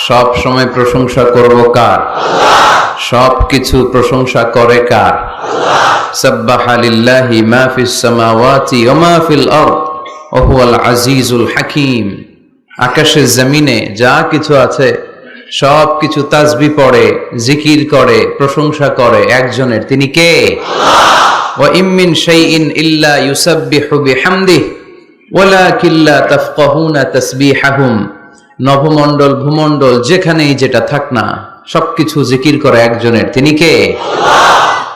সব সময় প্রশংসা করব কার? সব কিছু প্রশংসা করে কার? সাব্বাহা লিল্লাহি মা ফিস সামাওয়াতি ওয়া মা ফিল আরদ ওয়া হুয়াল আজিজুল হাকীম। আকাশে জমিনে যা কিছু আছে সব কিছু তাসবিহ পড়ে, জিকির করে, প্রশংসা করে একজনের, তিনি কে? ওয়া ইম মিন শাইইন ইল্লা ইউসাব্বিহু বিহামদিহি ওয়ালাকিন লা তাফকাহুনা তাসবিহাহুম। নভমণ্ডল ভূমণ্ডল যেখানেই যেটা থাক না সবকিছু জিকির করে একজনের, তিনি কে?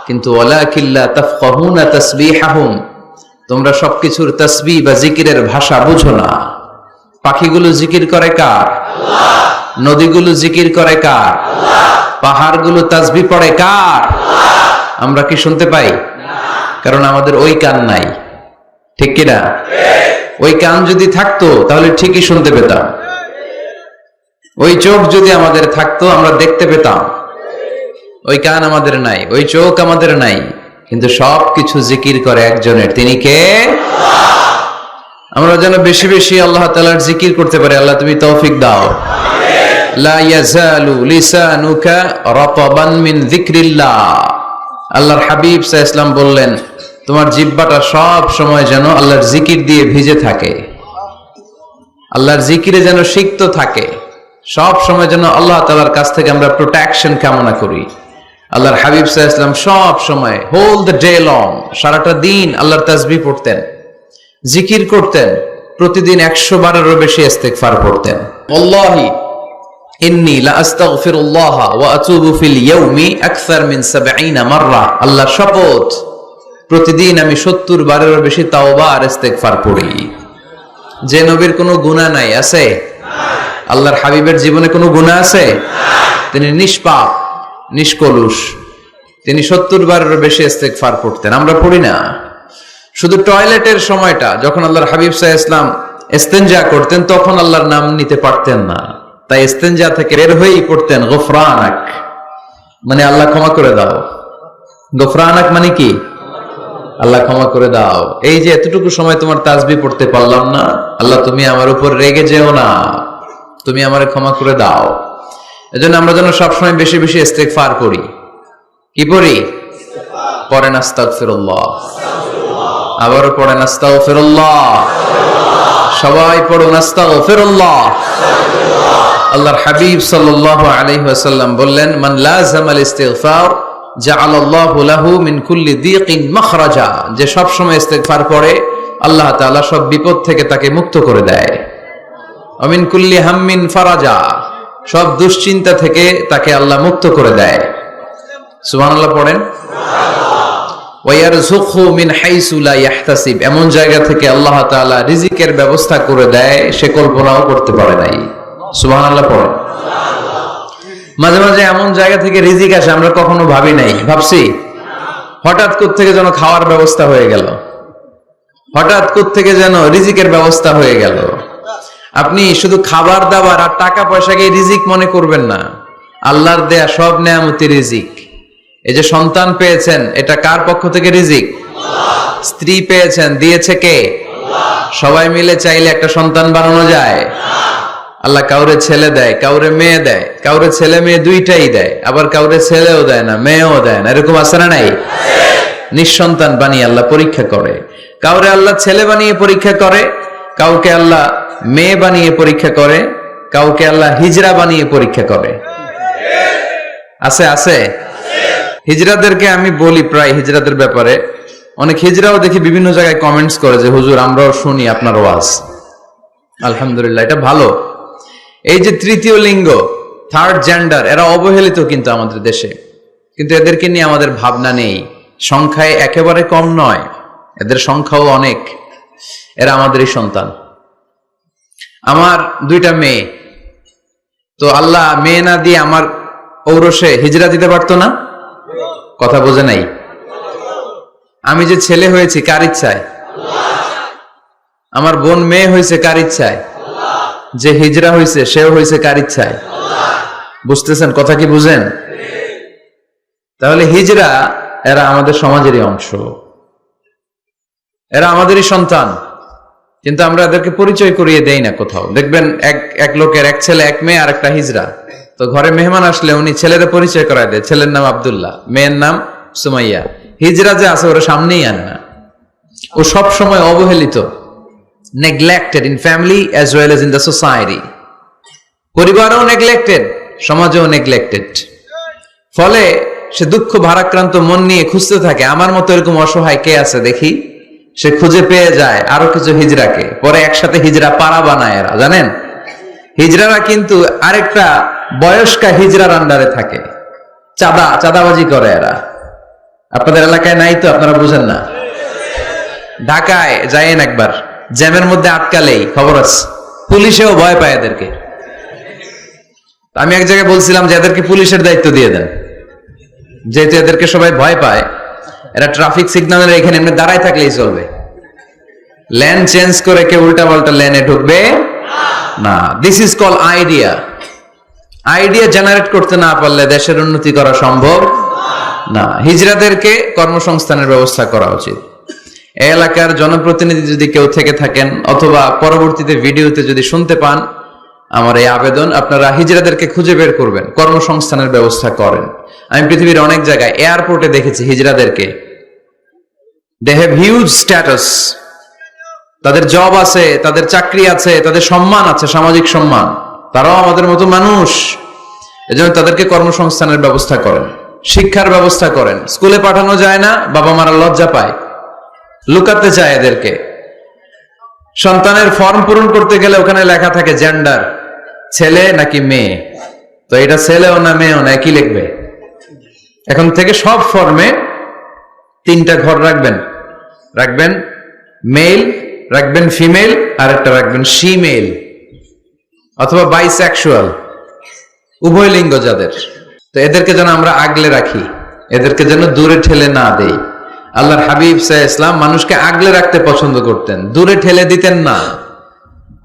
কিন্তু ওয়ালাকিন লা তাফকাহুনা তাসবিহাহুম, তোমরা সবকিছুর তাসবিহ বা জিকিরের ভাষা বুঝো না। পাখিগুলো জিকির করে কার? নদীগুলো জিকির করে কার? পাহাড়গুলো তাসবিহ পড়ে কার? আমরা কি শুনতে পাই? কারণ আমাদের ওই কান নাই, ঠিক কিনা? ওই কান যদি থাকতো তাহলে ঠিকই শুনতে পেতাম। ওই চোখ যদি আমাদের থাকতো আমরা দেখতে পেতাম। ওই কান আমাদের নাই, ওই চোখ আমাদের নাই, কিন্তু সব কিছু জিকির করে একজনের, তিনি কে? আমরা যেন বেশি বেশি আল্লাহ তাআলার জিকির করতে পারি। আল্লাহ তুমি তৌফিক দাও। লা ইয়াজালু লিসানুকা রাতাবান মিন যিকরিল্লাহ। আল্লাহর হাবিব সাল্লাল্লাহু আলাইহি ওয়াসাল্লাম বললেন, তোমার জিহ্বাটা সব সময় যেন আল্লাহর জিকির দিয়ে ভিজে থাকে, আল্লাহর জিকিরে যেন সিক্ত থাকে। সব সময় যেন আল্লাহ তাআলার কাছ থেকে আমরা প্রোটেকশন কামনা করি। আল্লাহর হাবিব সাল্লাল্লাহু আলাইহি ওয়াসাল্লাম সব সময় হোল দ্য ডে লং, সারাটা দিন আল্লাহর তাসবিহ পড়তেন, জিকির করতেন, প্রতিদিন 100 বারেরও বেশি ইস্তিগফার পড়তেন। ওয়াল্লাহি ইন্নী লা আস্তাগফিরুল্লাহ ওয়া আতুবু ফিল ইয়াউমি আকসার মিন 70 মাররা। আল্লাহর শপথ, প্রতিদিন আমি 70 বারেরও বেশি তাওবা আর ইস্তিগফার পড়ি। যে নবীর কোনো গুনাহ নাই, আছে? আল্লাহর হাবিবের জীবনে কোনো গুনাহ আছে? তিনি নিষ্পাপ, নিষ্কলুষ, তিনি 70 বারেরও বেশি ইস্তিগফার পড়তেন। আমরা পড়ি না। শুধু টয়লেটের সময়টা যখন আল্লাহর হাবিব সাল্লাল্লাহু আলাইহি ওয়াসাল্লাম ইস্তেনজা করতেন তখন আল্লাহর নাম নিতে পারতেন না, তাই ইস্তেনজা থেকে বের হয়েই পড়তেন গফরানাক, মানে আল্লাহ ক্ষমা করে দাও। গফরানাক মানে কি? আল্লাহ ক্ষমা করে দাও। এই যে এতটুকু সময় তোমার তাসবিহ পড়তে পারলাম না, আল্লাহ তুমি আমার উপর রেগে যেও না, তুমি আমারে ক্ষমা করে দাও। এজন্য আমরা যেন সবসময় বেশি বেশি ইস্তিগফার করি। কি পড়ি? পড়েন আস্তাগফিরুল্লাহ, আবারও পড়েন আস্তাগফিরুল্লাহ, সবাই পড়ুন আস্তাগফিরুল্লাহ। আল্লাহর হাবিব সাল্লাল্লাহু আলাইহি ওয়াসাল্লাম বললেন, মান লাযামাল ইস্তিগফার জাআলাল্লাহু লাহু মিন কুল্লি দীকিন মাখরাজা। যে সব সময় ইস্তিগফার পড়ে আল্লাহ তাআলা সব বিপদ থেকে তাকে মুক্ত করে দেয়। ওয়া মিন কুল্লি হাম্মিন ফারাজা, সব দুশ্চিন্তা থেকে তাকে আল্লাহ মুক্ত করে দেয়। সুবহানাল্লাহ পড়েন। ওয়া ইয়ারযুকহু মিন হাইসু লা ইয়াহতাসিব, এমন জায়গা থেকে আল্লাহ তাআলা রিজিকের ব্যবস্থা করে দেয় সে কল্পনাও করতে পারে নাই। সুবহানাল্লাহ পড়েন। মাঝে মাঝে এমন জায়গা থেকে রিজিক আসে আমরা কখনো ভাবি নাই, ভাবছি? হঠাৎ কোত্থেকে যেন খাওয়ার ব্যবস্থা হয়ে গেল, হঠাৎ কোত্থেকে যেন রিজিকের ব্যবস্থা হয়ে গেল। আপনি শুধু খাবার দাবার আর টাকা পয়সাকে রিজিক মনে করবেন না, আল্লাহর দেয়া সব নেয়ামতি রিজিক। এই যে সন্তান পেয়েছেন, এটা কার পক্ষ থেকে রিজিক? স্ত্রী পেয়েছেন, দিয়েছে কে? সবাই মিলে চাইলে একটা সন্তান বানানো যায়? আল্লাহ কাউরে ছেলে দেয়, কাউরে মেয়ে দেয়, কাউরে ছেলে মেয়ে দুইটাই দেয়, আবার কাউরে ছেলেও দেয় না, মেয়েও দেয় না, এরকম আছে না নাই? নিঃসন্তান বানিয়ে আল্লাহ পরীক্ষা করে। কাউরে আল্লাহ ছেলে বানিয়ে পরীক্ষা করে, কাউকে আল্লাহ মেয়ে বানিয়ে পরীক্ষা করে, কাউকে আল্লাহ হিজরা বানিয়ে পরীক্ষা করে। আছে আছে। হিজরাদেরকে আমি বলি প্রায় হিজরাদের ব্যাপারে, অনেক হিজরাও দেখি বিভিন্ন জায়গায় কমেন্টস করে যে হুজুর আমরাও শুনি আপনার ওয়াজ। আলহামদুলিল্লাহ, এটা ভালো। এই যে তৃতীয় লিঙ্গ, থার্ড জেন্ডার, এরা অবহেলিত কিন্তু আমাদের দেশে, কিন্তু এদেরকে নিয়ে আমাদের ভাবনা নেই। সংখ্যায় একেবারে কম নয়, এদের সংখ্যাও অনেক। এরা আমাদেরই সন্তান। আমার 2টা মেয়ে, তো আল্লাহ মেয়ে না দিয়ে আমার ঔরসে হিজরা দিতে পারতো না? কথা বোঝে নাই? আমি যে ছেলে হয়েছি কার ইচ্ছায়? আমার বোন মেয়ে হয়েছে কার ইচ্ছায়? যে হিজরা হয়েছে সেও হয়েছে কার ইচ্ছায়? বুঝতেছেন কথা কি? বুঝেন? তাহলে হিজরা এরা আমাদের সমাজেরই অংশ, এরা আমাদেরই সন্তান। কিন্তু আমরা এদেরকে পরিচয় করিয়ে দেই না কোথাও। দেখবেন এক লোকের এক ছেলে এক মেয়ে আর একটা হিজড়া, তো ঘরে মেহমান আসলে উনি ছেলেদের পরিচয় করায় দেয়, ছেলের নাম আব্দুল্লাহ, মেয়ের নাম সুমাইয়া। হিজড়া যে আছে ওরা সামনেই আনে না, ও সব সময় অবহেলিত, neglected in family as well as in the society. পরিবারও নেগলেক্টেড, সমাজও নেগলেক্টেড। ফলে সে দুঃখ ভারাক্রান্ত মন নিয়ে খুঁজতে থাকে, আমার মতো এরকম অসহায় কে আছে দেখি। সে খুঁজে পেয়ে যায় আরো কিছু হিজড়াকে, পরে একসাথে হিজড়া পাড়া বানায় এরা, জানেন? হিজড়ারা কিন্তু আরেকটা বয়স্কা হিজড়ার আন্ডারে থাকে, চাঁদাবাজি করে এরা। আপনাদের এলাকায় নাই তো, আপনারা বুঝেন না। ঢাকায় যাইয়েন একবার, জ্যামের মধ্যে আটকালেই খবর আছে, পুলিশেও ভয় পায় এদেরকে। আমি এক জায়গায় বলছিলাম যে এদেরকে পুলিশের দায়িত্ব দিয়ে দেন, যেহেতু এদেরকে সবাই ভয় পায়। এরা ট্রাফিক সিগন্যালের এখানে এমনি দাঁড়ায় থাকলেই চলবে, লেন চেঞ্জ করে কেউ উল্টা পাল্টা লেনে ঢুকবে না। This is call idea generate করতে না পারলে দেশের উন্নতি করা সম্ভব না। হিজড়াদেরকে কর্মসংস্থানের ব্যবস্থা করা উচিত। এই এলাকার জনপ্রতিনিধি যদি কেউ থেকে থাকেন, অথবা পরবর্তীতে ভিডিওতে যদি শুনতে পান, আমার এই আবেদন, আপনারা হিজড়াদেরকে খুঁজে বের করবেন, কর্মসংস্থানের ব্যবস্থা করেন। আমি পৃথিবীর অনেক জায়গায় এয়ারপোর্টে দেখেছি হিজড়াদেরকে, দে হ্যাভ হিউজ স্ট্যাটাস, তাদের জব আছে, তাদের চাকরি আছে, তাদের সম্মান আছে, সামাজিক সম্মান। তারাও আমাদের মতো মানুষ, এজন্য তাদেরকে কর্মসংস্থানের ব্যবস্থা করেন, শিক্ষার ব্যবস্থা করেন। স্কুলে পাঠানো যায় না, বাবা মারা লজ্জা পায়, লুকাতে চায় এদেরকে। সন্তানের ফর্ম পূরণ করতে গেলে ওখানে লেখা থাকে জেন্ডার, ছেলে নাকি মেয়ে, তো এটা ছেলেও না মেয়েও না, একই লিখবে। এখন থেকে সব ফর্মে 3টা ঘর রাখবেন মেল, রাখবেন ফিমেল, আর একটা রাখবেন শিমেল অথবা বাইসেক্সুয়াল, উভয় লিঙ্গ যাদের। তো এদেরকে যেন আমরা আগলে রাখি, এদেরকে যেন দূরে ঠেলে না দেই। আল্লাহর হাবিব সাল্লাল্লাহু আলাইহি ওয়াসাল্লাম মানুষকে আগলে রাখতে পছন্দ করতেন, দূরে ঠেলে দিতেন না।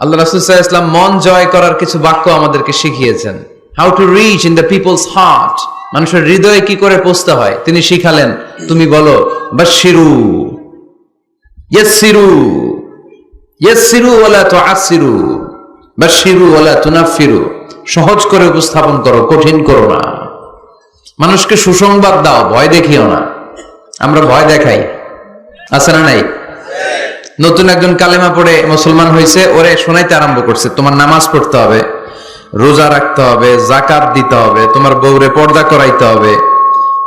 আল্লাহ রাসূল সাল্লাল্লাহু আলাইহি ওয়াসাল্লাম মন জয় করার কিছু বাক্য আমাদেরকে শিখিয়েছেন, how to reach in the people's heart, মানুষের হৃদয়ে কি করে পৌঁছতে হয় তিনি শিখালেন। তুমি বলো বাশশিরু, ইয়াসসিরু, ইয়াসসিরু ওয়ালা তুআসসিরু, বাশশিরু ওয়ালা তুনাফফিরু, সহজ করে উপস্থাপন করো, কঠিন করো না। মানুষকে সুসংবাদ দাও, ভয় দেখিও না। আমরা ভয় দেখাই, আছে না নাই? নতুন একজন কালেমা পড়ে মুসলমান হয়েছে, ওরে শোনাইতে আরম্ভ করছে, তোমার নামাজ পড়তে হবে, রোজা রাখতে হবে, যাকাত দিতে হবে, তোমার বউরে পর্দা করাইতে হবে,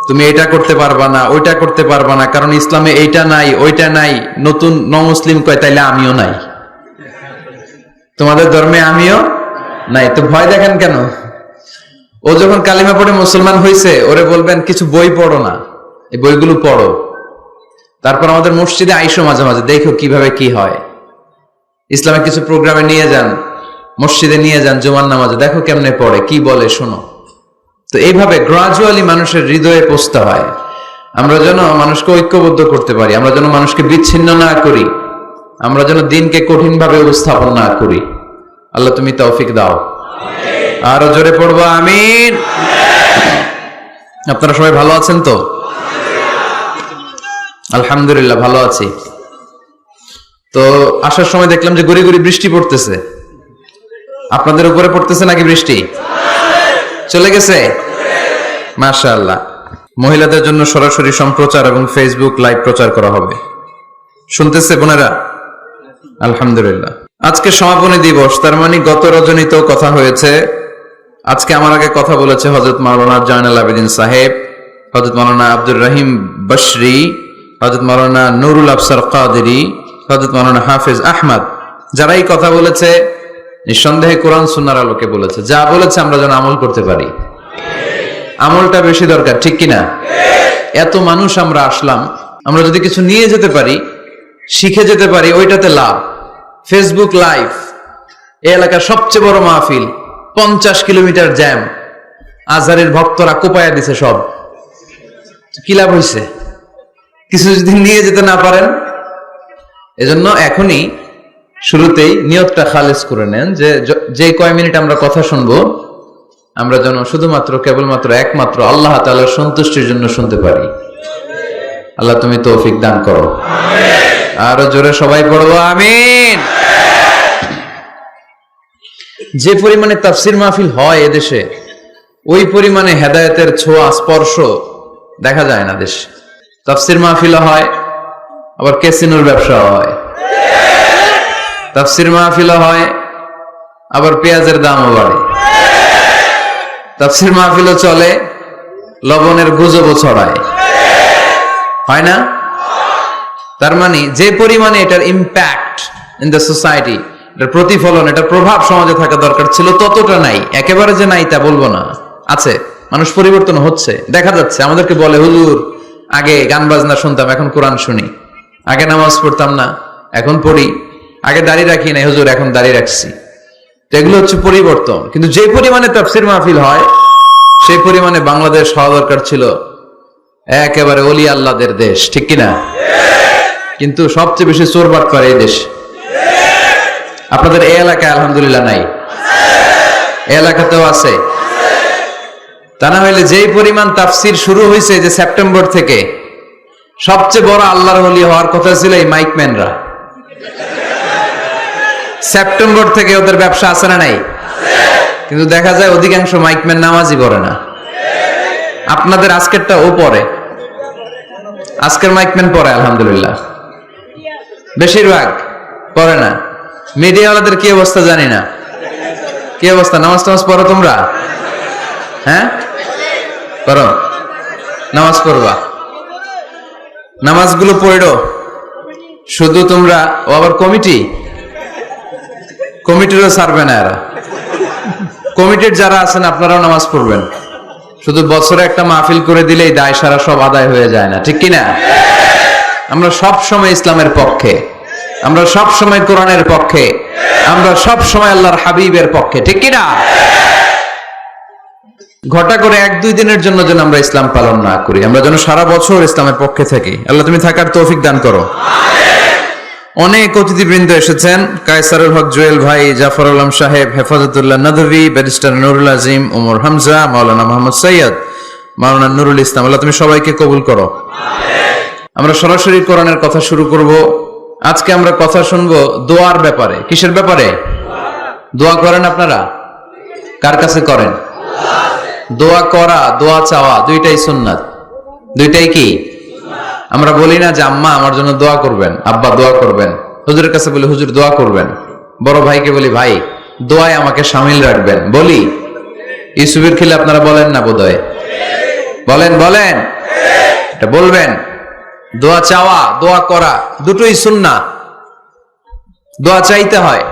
তুমি এটা করতে পারবা না, ওইটা করতে পারবা না, কারণ ইসলামে এইটা নাই ওইটা নাই। নতুন মুসলিম কয় তাইলে আমিও নাই, তোমাদের ধর্মে আমিও নাই, তো ভয় দেখেন কেন? ও যখন কালিমা পড়ে মুসলমান হয়েছে, ওরে বলবেন কিছু বই পড়ো না, এই বইগুলো পড়ো, তারপর আমাদের মসজিদে আইসো মাঝে মাঝে, দেখো কিভাবে কি হয়। ইসলামের কিছু প্রোগ্রামে নিয়ে যান, মসজিদে নিয়ে যান, জুমার নামাজে, দেখো কেমনে পড়ে, কি বলে শোনো। তো এইভাবে গ্রাজুয়ালি মানুষের হৃদয়ে পৌঁছতে হয়। আমরা যেন মানুষকে ঐক্যবদ্ধ করতে পারি, আমরা যেন মানুষকে বিচ্ছিন্ন না করি, আমরা যেন দিনকে কঠিন ভাবে উপস্থাপন না করি। আল্লাহ তুমি তৌফিক দাও। আরো জোরে পড়বো আমিন। আপনারা সবাই ভালো আছেন তো? আলহামদুলিল্লাহ ভালো আছি। তো আসার সময় দেখলাম যে গুড়ি গুড়ি বৃষ্টি পড়তেছে। আপনাদের উপরে পড়তেছে নাকি বৃষ্টি? চলে গেছে? মাশাআল্লাহ। মহিলাদের জন্য সরাসরি সম্প্রচার এবং ফেসবুক লাইভ প্রচার করা হবে, শুনতেছে বোনেরা? আলহামদুলিল্লাহ। আজকে সমাপনী দিবস, তার মানে গত রজনীতেও কথা হয়েছে। আজকে আমার আগে কথা বলেছে হযরত মাওলানা জয়নাল আবেদিন সাহেব, হযরত মাওলানা আব্দুর রহিম বশরি, হযরত মাওলানা নুরুল আফসার কাদেরী, হযরত মাওলানা হাফেজ আহমদ। যারাই কথা বলেছে নিঃসন্দেহে কোরআন সুন্নাহর আলোকে বলেছে। যা বলেছে আমরা যেন আমল করতে পারি, আমলটা বেশি দরকার, ঠিক কিনা? এত মানুষ আমরা আসলাম, আমরা যদি কিছু নিয়ে যেতে পারি, শিখে যেতে পারি, ওইটাতে লাভ। ফেসবুক লাইভ, এই এলাকার সবচেয়ে বড় মাহফিল, 50 কিলোমিটার জ্যাম, আজহারের ভক্তরা কোপায়া দিছে সব, কি লাভ হয়েছে? কিছু যদি নিয়ে যেতে না পারেন। এজন্য এখনই শুরুতেই নিয়তটা খালেস করে নেন যে কয় মিনিট আমরা কথা শুনবো, আমরা যেন শুধুমাত্র কেবলমাত্র একমাত্র আল্লাহ তাআলার সন্তুষ্টির জন্য শুনতে পারি। আল্লাহ তুমি তৌফিক দান করো, আরো জোরে সবাই পড়বো আমিন। যে পরিমাণে তাফসির মাহফিল হয় এদেশে, ওই পরিমাণে হেদায়েতের ছোঁয়া স্পর্শ দেখা যায় না দেশে। তাফসির মাহফিল হয়, আবার ক্যাসিনোর ব্যবসা হয়। তাফসির মাহফিল হয়, আবার পেঁয়াজের দামও বাড়ে। তাফসির মাহফিলও চলে, লবণের গুজবও ছড়ায়, হয় না? তার মানে যে পরিমাণে এটার ইম্প্যাক্ট ইন দ্য সোসাইটি, এটার প্রতিফলন, এটার প্রভাব সমাজে থাকা দরকার ছিল, ততটা নাই। একেবারে যে নাই তা বলবো না, আছে। মানুষ পরিবর্তন হচ্ছে, দেখা যাচ্ছে। আমাদেরকে বলে, হুজুর আগে গান বাজনা শুনতাম, এখন কোরআন শুনি। আগে নামাজ পড়তাম না, এখন পড়ি। আগে দাড়ি রাখি নাই হুজুর, এখন দাড়ি রাখছি। তো এগুলো হচ্ছে পরিবর্তন। কিন্তু যে পরিমাণে তাফসির মাহফিল হয়, সেই পরিমাণে বাংলাদেশ হওয়া দরকার ছিল একেবারে ওলি আল্লাহদের দেশ, ঠিক কিনা? কিন্তু সবচেয়ে বেশি চোর বাটপার এই দেশ। আপনাদের এই এলাকায় আলহামদুলিল্লাহ নাই? এই এলাকাতেও আছে। তা না হইলে যেই পরিমাণ তাফসির শুরু হয়েছে যে সেপ্টেম্বর থেকে, সবচেয়ে বড় আল্লাহর ওলি হওয়ার কথা ছিল এই মাইকম্যানরা। সেপ্টেম্বর থেকে ওদের ব্যবসা আছে না নাই? কিন্তু দেখা যায় অধিকাংশ মাইকম্যান নামাজই পড়ে না। আপনাদের আজকেরটা ও পড়ে, আজকের মাইকম্যান পড়ে আলহামদুলিল্লাহ, বেশিরভাগ পড়ে না। মিডিয়াওয়ালাদের কি অবস্থা জানি না, কি অবস্থা? নামাজ টামাজ পড়ো তোমরা? হ্যাঁ পড়ো, নামাজ পড়বা, নামাজগুলো পড়ো শুধু তোমরা। ও আবার কমিটিরও ছাড়বে না এরা। কমিটির যারা আছেন আপনারাও নামাজ পড়বেন। শুধু বছরে একটা মাহফিল করে দিলেই দায় সারা সব আদায় হয়ে যায় না, ঠিক কিনা? আমরা সব সময় ইসলামের পক্ষে, আমরা সব সময় কোরআনের পক্ষে, আমরা সব সময় আল্লাহর হাবিবের পক্ষে, ঠিক কিনা? ঘটা করে 1-2 দিনের জন্য যেন আমরা ইসলাম পালন না করি, আমরা যেন সারা বছর ইসলামের পক্ষে থাকি। আল্লাহ তুমি থাকার তৌফিক দান করো। অনেক অতিথিবৃন্দ এসেছেন। কায়সারুল হক জুয়েল ভাই, জাফর আলম সাহেব, হেফাজতুল্লাহ নদভী, ব্যারিস্টার নুরুল আজিম, ওমর হামজা, মাওলানা মোহাম্মদ সৈয়দ, মাওলানা নুরুল ইসলাম। আল্লাহ তুমি সবাইকে কবুল করো। আমরা সরাসরি কোরআনের কথা শুরু করব। আজকে আমরা কথা শুনবো দোয়ার ব্যাপারে। কিসের ব্যাপারে? দোয়া করেন আপনারা? কার কাছে করেন? দোয়া করা, দোয়া চাওয়া দুইটাই সুন্নাত। দুইটাই কি? আমরা বলি না যে আম্মা আমার জন্য দোয়া করবেন, আব্বা দোয়া করবেন। হুজুরের কাছে বলি হুজুর দোয়া করবেন। বড় ভাইকে বলি ভাই দোয়ায় আমাকে শামিল রাখবেন, বলি। ইউসুফের খিলে আপনারা বলেন না বোধহয়? বলেন বলেন, এটা বলবেন। দোয়া চাওয়া, দোয়া করা দুটোই সুন্নাত। দোয়া চাইতে হয়,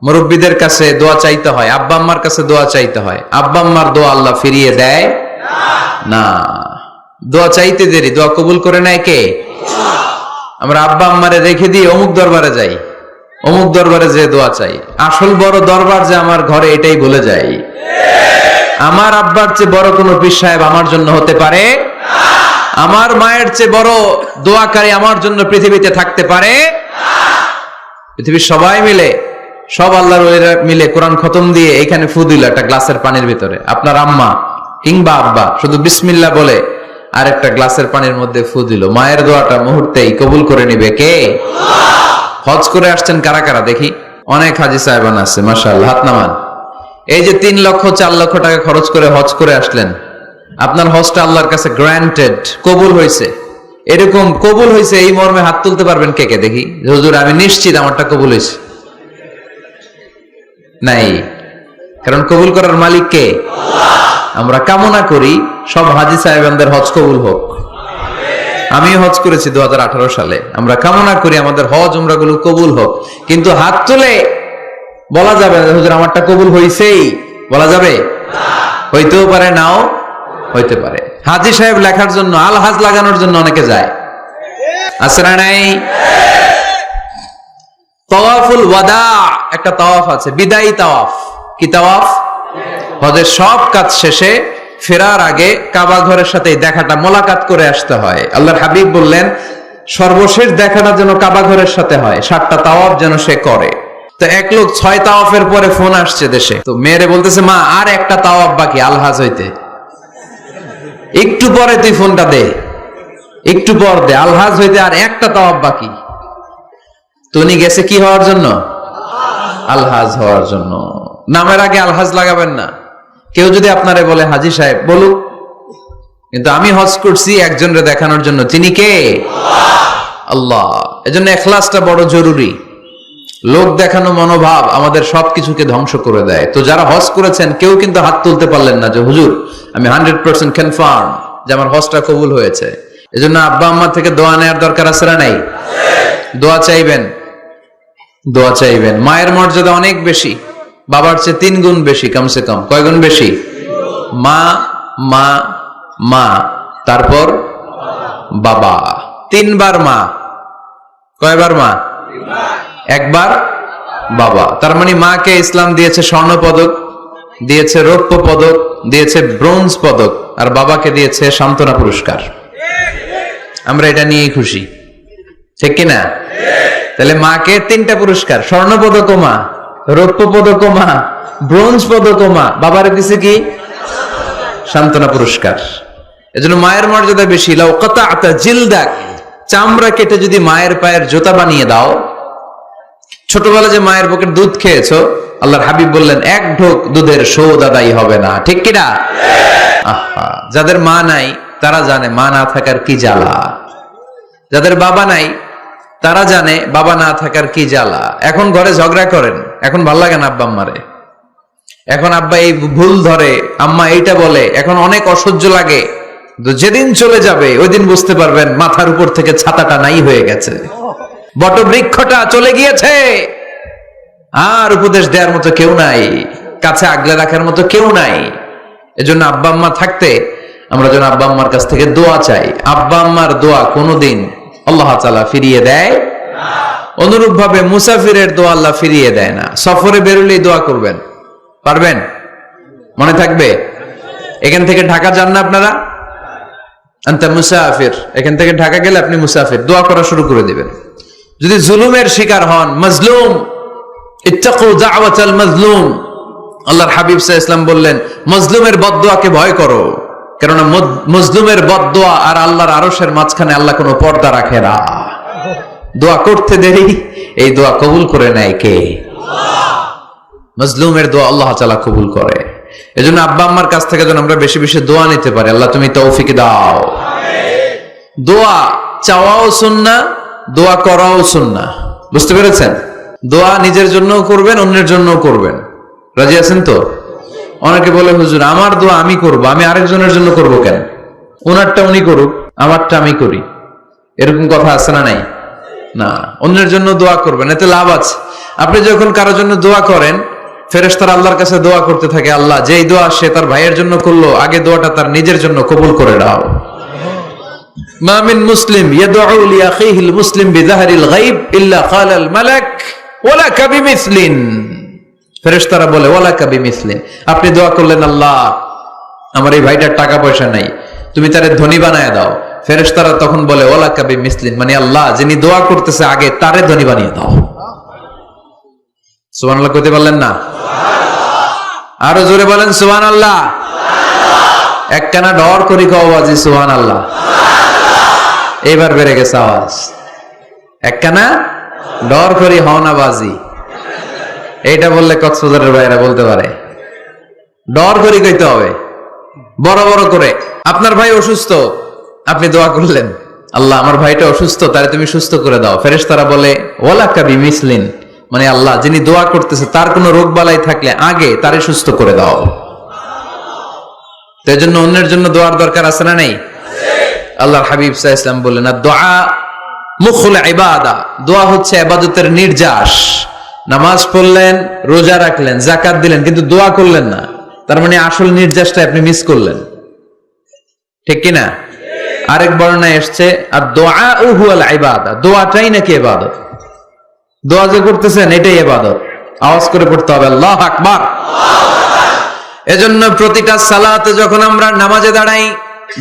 মুরব্বীদের কাছে দোয়া চাইতে হয়, আব্বা আম্মার কাছে দোয়া চাইতে হয়। আব্বা আম্মার দোয়া আল্লাহ ফিরিয়ে দেয় না। দোয়া চাইতে দেরি, দোয়া কবুল করে নেয় কে? আমরা আব্বা আম্মারে রেখে দিয়ে অমুক দরবারে যাই, অমুক দরবারে যে দোয়া চাই। আসল বড় দরবার যে আমার ঘরে, এটাই ভুলে যাই। আমার আব্বার চেয়ে বড় কোনো পীর সাহেব আমার জন্য হতে পারে? আমার মায়ের চেয়ে বড় দোয়াকারী আমার জন্য পৃথিবীতে থাকতে পারে? পৃথিবীর সবাই মিলে, সব আল্লাহর ওলিরা মিলে কোরআন খতম দিয়ে এখানে ফু দিল একটা গ্লাসের পানির ভিতরে। আপনার আম্মা কিংবা আব্বা শুধু বিসমিল্লাহ বলে আর একটা গ্লাসের পানির মধ্যে ফু দিল, মায়ের দোয়াটা মুহূর্তেই কবুল করে নিবে কে? হজ করে আসছেন কারা কারা দেখি? অনেক হাজি সাহেবান আছে, মাশাআল্লাহ, হাত নামান। এই যে 3 লক্ষ 4 লক্ষ টাকা খরচ করে হজ করে আসলেন, আপনার হজটা আল্লাহর কাছে গ্রান্টেড, কবুল হয়েছে। এরকম কবুল হয়েছে এই মর্মে হাত তুলতে পারবেন কে কে দেখি? হুজুর আমি নিশ্চিত আমারটা কবুল হয়েছে। নাই, কারণ কবুল করার মালিক কে? আমরা কামনা করি সব হাজি সাহেবানদের হজ কবুল হোক। আমি হজ করেছি 2018 সালে। আমরা কামনা করি আমাদের হজ উমরাগুলো কবুল হোক। কিন্তু হাত তুলে বলা যাবে না হুজুর আমারটা কবুল হইছেই, বলা যাবে? হইতেও পারে, নাও হইতে পারে। হাজি সাহেব লেখার জন্য, আল হাজ লাগানোর জন্য অনেকে যায়, আছে না নাই? তাওয়াফুল ওয়াদা একটা তাওয়াফ আছে, বিদায়ী তাওয়াফ। কি তাওয়াফ? হজের সব কাজ শেষে ফেরার আগে কাবা ঘরের সাথে দেখাটা, মোলাকাত করে আসতে হয়। আল্লাহর হাবিব বললেন সর্বশেষ দেখাটা যেন কাবা ঘরের সাথে হয়, 7টা তাওয়াফ যেন সে করে। তো এক লোক 6 তাওয়াফের পরে ফোন আসছে দেশে, তো মেয়েরে বলতেছে মা আর একটা তাওয়াফ বাকি আলহাজ হইতে, একটু পরে তুই ফোনটা দে। একটু পর দে, আলহাজ হইতে আর একটা তাওয়াফ বাকি। তো উনি গেছে কি হওয়ার জন্য? আলহাজ হওয়ার জন্য। নামের আগে আলহাজ লাগাবেন না। কেউ যদি আপনারে বলে হাজী সাহেব, বলুক, কিন্তু আমি হজ করছি একজনরে দেখানোর জন্য। তিনি কে? আল্লাহ। এজন্য ইখলাসটা বড় জরুরি। লোক দেখানো মনোভাব আমাদের সবকিছুকে ধ্বংস করে দেয়। তো যারা হজ করেছেন কেউ কিন্তু হাত তুলতে পারলেন না যে হুজুর আমি 100% কনফার্ম যে আমার হজটা কবুল হয়েছে। এজন্য আব্বা আম্মা থেকে দোয়া নেওয়ার দরকার আছে না নাই? দোয়া চাইবেন, দোয়া চাইবেন। মায়ের মর্যাদা অনেক বেশি, বাবার চেয়ে 3 গুণ বেশি, কমসে কম। কয় গুণ বেশি? মা মা মা, তারপর বাবা। 3 বার মা। কয়বার মা? 1 বার বাবা। তার মানে মাকে ইসলাম দিয়েছে স্বর্ণ পদক, দিয়েছে রৌপ্য পদক, দিয়েছে ব্রোঞ্জ পদক, আর বাবাকে দিয়েছে সান্ত্বনা পুরস্কার। আমরা এটা নিয়েই খুশি, ঠিক কিনা? তাহলে মাকে 3টা পুরস্কার, স্বর্ণ পদক মা, রৌপ্য পদক মা, ব্রোঞ্জ পদক মা, বাবার দিছে কি? সান্ত্বনা পুরস্কার। এজন্য মায়ের মর্যাদা বেশি। লাউ কাতাআতা জিলদাক, চামড়া কেটে যদি মায়ের পায়ের জুতা বানিয়ে দাও। ছোটবেলা যে মায়ের বুকের দুধ খেয়েছো, আল্লাহর হাবিব বললেন 1 ঢোক দুধের শোধ আদায় হবে না, ঠিক কিনা? আহা, যাদের মা নাই তারা জানে মা না থাকার কি জ্বালা। যাদের বাবা নাই তারা জানে বাবা না থাকার কি জ্বালা। এখন ঘরে ঝগড়া করেন, এখন ভাল লাগে না আব্বা আম্মারে, এখন আব্বা এই ভুল ধরে, আম্মা এইটা বলে, এখন অনেক অসহ্য লাগে। যেদিন চলে যাবে ওই দিন বুঝতে পারবেন মাথার উপর থেকে ছাতাটা নাই হয়ে গেছে, বটবৃক্ষটা চলে গিয়েছে, আর উপদেশ দেওয়ার মতো কেউ নাই, কাছে আগলে রাখার মতো কেউ নাই। এজন্য আব্বা আম্মা থাকতে আমরা যেন আব্বা আম্মার কাছ থেকে দোয়া চাই। আব্বা আম্মার দোয়া কোনোদিন আল্লাহ তাআলা ফিরিয়ে দেয় না। অনুরূপ ভাবে মুসাফিরের দোয়া আল্লাহ ফিরিয়ে দেয় না। সফরে বেরোলেই দোয়া করবেন, পারবেন? মনে থাকবে? এখান থেকে ঢাকা যান না আপনারা? আনতা মুসাফির, এখান থেকে ঢাকা গেলে আপনি মুসাফির, দোয়া করা শুরু করে দিবেন। যদি জুলুমের শিকার হন, মাজলুম, ইত্তাকু দাওয়াতাল মাজলুম, আল্লাহর হাবিব সাল্লাল্লাহু আলাইহি ওয়াসাল্লাম বললেন মাজলুমের বদদোয়াকে ভয় করো, কেননা মাজলুমের বদদোয়া আর আল্লাহর আরশের মাঝখানে আল্লাহ কোনো পর্দা রাখে না। দোয়া করতে দেরি, এই দোয়া কবুল করে নেয় কে? আল্লাহ। মাজলুমের দোয়া আল্লাহ তাআলা কবুল করে। এজন্য আব্বা আম্মার কাছ থেকে যেন আমরা বেশি বেশি দোয়া নিতে পারি। আল্লাহ তুমি তৌফিক দাও। আমিন। দোয়া চাওয়াও সুন্নাহ, দোয়া করাও সুন্নাহ। বুঝতে পেরেছেন? দোয়া নিজের জন্যও করবেন, অন্যের জন্যও করবেন। রাজি আছেন তো? অনেকে বলে হুজুর আমার দোয়া আমি করব, আমি আরেকজনের জন্য করব কেন? ওনারটা উনি করুক, আমারটা আমি করি, এরকম কথা আছে না নাই? না, অন্যের জন্য দোয়া করবেন, এতে লাভ আছে। আপনি যখন কারোর জন্য দোয়া করেন, ফেরেশতারা আল্লাহর কাছে দোয়া করতে থাকে, আল্লাহ যেই দোয়া সে তার ভাইয়ের জন্য করলো, আগে দোয়াটা তার নিজের জন্য কবুল করে দাও। মা মিন মুসলিম ইয়াদউ লিআখিহিল মুসলিম বিযাহরিল গায়ব ইল্লা ক্বালাল মালাক ওয়ালাকা বিমিসলিন। ফেরেশতারা বলে ওয়ালাকা বিমিসলিন, আপনি দোয়া করলেন আল্লাহ আমার এই ভাইটার টাকা পয়সা নাই, তুমি তারে ধনী বানায় দাও। ফেরেশতারা তখন বলে ওয়ালাকা বিমিসলিন, মানে আল্লাহ যিনি দোয়া করতেছে আগে তারে ধনী বানিয়ে দাও। সুবহানাল্লাহ কইতে পারলেন না? আরো জোরে বলেন সুবহানাল্লাহ। একখানা ডর করি কওয়াজি সুবহানাল্লাহ। এবার বেড়ে গেছে আওয়াজ। একখানা ডর করি হওনাবাজি, এইটা বললে কক্সবাজারের ভাইরা বলতে পারে। ডর করি কইতে হবে বড় বড় করে। আপনার ভাই অসুস্থ, আপনি দোয়া করলেন আল্লাহ আমার ভাইটা অসুস্থ, তারে তুমি সুস্থ করে দাও। ফেরেশতারা বলে ওয়ালাকা বিমিসলিন, মানে আল্লাহ যিনি দোয়া করতেছে তার কোনো রোগ বালাই থাকলে আগে তারে সুস্থ করে দাও। তো এজন্য অন্যের জন্য দোয়ার দরকার আছে না নাই? আল্লাহর হাবিব সাল্লাল্লাহু আলাইহি ওয়াসাল্লাম বললেন দুআ মুখুল ইবাদা, দোয়া হচ্ছে ইবাদতের নির্যাস। নামাজ পড়লেন, রোজা রাখলেন, যাকাত দিলেন, কিন্তু দোয়া করলেন না, তার মানে আসল নির্যাসটা আপনি মিস করলেন, ঠিক কি না? আরেক বর্ণনায় এসেছে আর দুআ হুয়াল ইবাদা, দোয়াটাই নাকি ইবাদত। দোয়া যে করতেছেন এটাই ইবাদত। আওয়াজ করে পড়তে হবে আল্লাহু আকবার। এজন্য প্রতিটা সালাতে যখন আমরা নামাজে দাঁড়াই,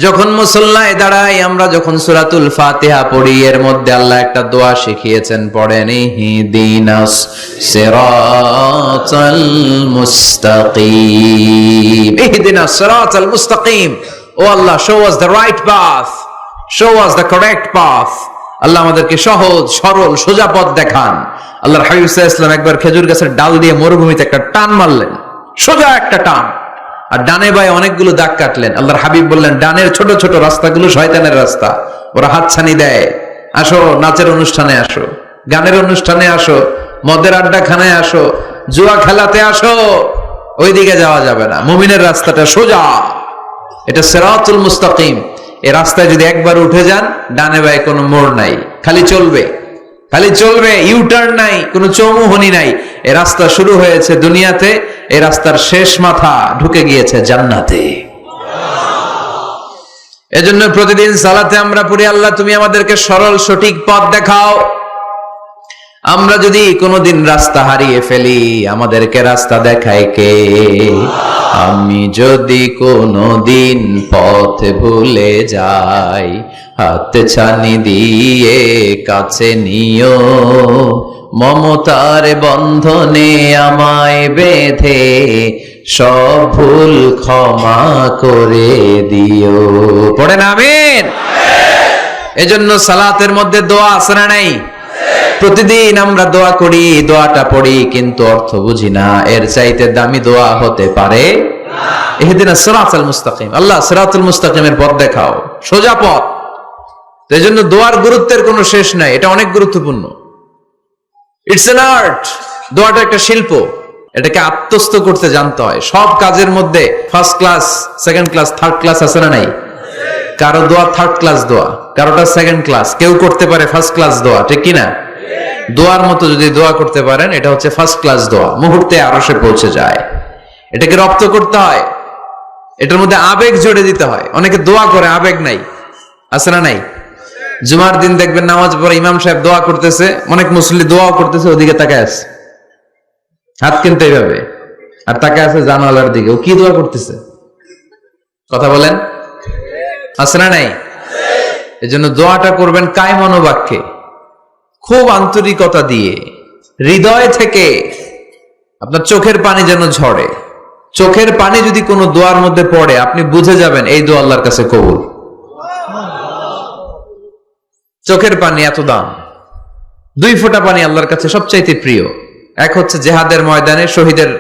যখন মুসল্লায় দাঁড়াই, আমরা যখন সূরাতুল ফাতিহা পড়ি, এর মধ্যে আল্লাহ একটা দোয়া শিখিয়েছেন, পড়েন ইহদিনাস সিরাতাল মুস্তাকিম। ইহদিনাস সিরাতাল মুস্তাকিম, ও Allah show us the right path, show us the correct path. Allah আমাদেরকে সহজ সরল সোজা পথ দেখান। আল্লাহর হাবিব সাল্লাল্লাহু আলাইহি ওয়াসাল্লাম একবার খেজুর গাছের ডাল দিয়ে মরুভূমিতে একটা টান মারলেন, সোজা একটা টান, আর ডানে বায়ে অনেকগুলো দাগ কাটলেন। আল্লাহর হাবিব বললেন, ডানের ছোট ছোট রাস্তাগুলো শয়তানের রাস্তা, ওরা হাতছানি দেয়। আসো নাচের অনুষ্ঠানে আসো, গানের অনুষ্ঠানে আসো, মদের আড্ডাখানায় আসো, জুয়া খেলাতে আসো, ওইদিকে যাওয়া যাবে না। মুমিনের রাস্তাটা সোজা, এটা সিরাতুল মুস্তাকিম। এই রাস্তায় যদি একবার উঠে যান, ডানে বায়ে কোনো মোড় নাই, খালি চলবে, খালি চলবে, ইউটার্ন নাই, কোনো চৌমুহনী নাই। এই রাস্তা শুরু হয়েছে দুনিয়াতে, এই রাস্তার শেষ মাথা ঢুকে গিয়েছে জান্নাতে। এজন্য প্রতিদিন সালাতে আমরা পড়ি, আল্লাহ তুমি আমাদেরকে সরল সঠিক পথ দেখাও। আমরা যদি কোনোদিন রাস্তা হারিয়ে ফেলি, আমাদেরকে রাস্তা দেখায় কে? আমি যদি কোনোদিন পথ ভুলে যাই, হাত ছানি দিয়ে কাছে নিও, মমতার বন্ধনে আমায় বেঁধে সব ভুল ক্ষমা করে দিও। পড়েন আমিন। এজন্য সালাতের মধ্যে দোয়া আছে না নাই? প্রতিদিন আমরা দোয়া করি, দোয়াটা পড়ি, কিন্তু অর্থ বুঝি না। এর চাইতে দামি দোয়া হতে পারে ইহদিনাস সিরাতাল মুস্তাকিম। আল্লাহ সিরাতুল মুস্তাকিমের পথ দেখাও, সোজা পথ। এই জন্য দোয়ার গুরুত্বের কোনো শেষ নাই, এটা অনেক গুরুত্বপূর্ণ। It's an art. দোয়াটা একটা শিল্প, এটাকে আত্মস্থ করতে জানতে হয়। সব কাজের মধ্যে first class, second class, third class আছে না নাই? কারো দোয়া থার্ড ক্লাস দোয়া, কারোটা সেকেন্ড ক্লাস, কেউ করতে পারে ফার্স্ট ক্লাস দোয়া, ঠিক কিনা? দোয়ার মতো যদি দোয়া করতে পারেন, এটা হচ্ছে ফার্স্ট ক্লাস দোয়া, মুহূর্তে আরশে পৌঁছে যায়। এটাকে রপ্ত করতে হয়, এটার মধ্যে আবেগ জুড়ে দিতে হয়। অনেকে দোয়া করে আবেগ নাই, আছে না নাই? জুমার দিন দেখবেন নামাজ পড়ে ইমাম সাহেব দোয়া করতেছে, অনেক মুসল্লি দোয়াও করতেছে, ওদিকে তাকায় আছে, হাত কিন্তু এইভাবে, আর তাকায় আছে জানালার দিকে। ও কি দোয়া করতেছে? কথা বলেন, আছে না নাই? এই জন্য দোয়াটা করবেন কায় মনোবাক্যে, খুব আন্তরিকতা দিয়ে, হৃদয় থেকে। আপনার চোখের পানি যেন ঝরে। চোখের পানি যদি কোনো দোয়ার মধ্যে পড়ে, আপনি বুঝে যাবেন এই দোয়া আল্লাহর কাছে কবুল। চোখের পানি এত দাম। 2 ফোঁটা পানি আল্লাহর কাছে সবচাইতে প্রিয়। এক হচ্ছে জেহাদের ময়দানে শহীদের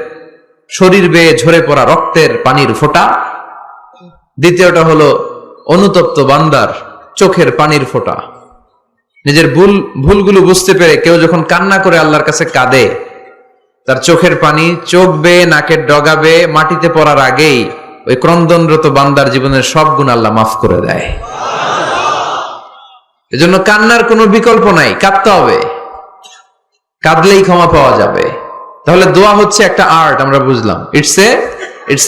শরীর বেয়ে ঝরে পড়া রক্তের পানির ফোঁটা। দ্বিতীয়টা হলো অনুতপ্ত বান্দার চোখের পানির ফোঁটা। নিজের ভুলগুলো বুঝতে পেরে কেউ যখন কান্না করে আল্লাহর কাছে কাঁদে, তার চোখের পানি চোখ বেয়ে নাকের ডগা বেয়ে মাটিতে পড়ার আগেই ওই ক্রন্দনরত বান্দার জীবনের সব গুণ আল্লাহ মাফ করে দেয়। এজন্য কান্নার কোনো বিকল্প নাই, কাঁদতে হবে, কাঁদলেই ক্ষমা পাওয়া যাবে। তাহলে দোয়া হচ্ছে একটা আর্ট, আমরা বুঝলাম। ইটস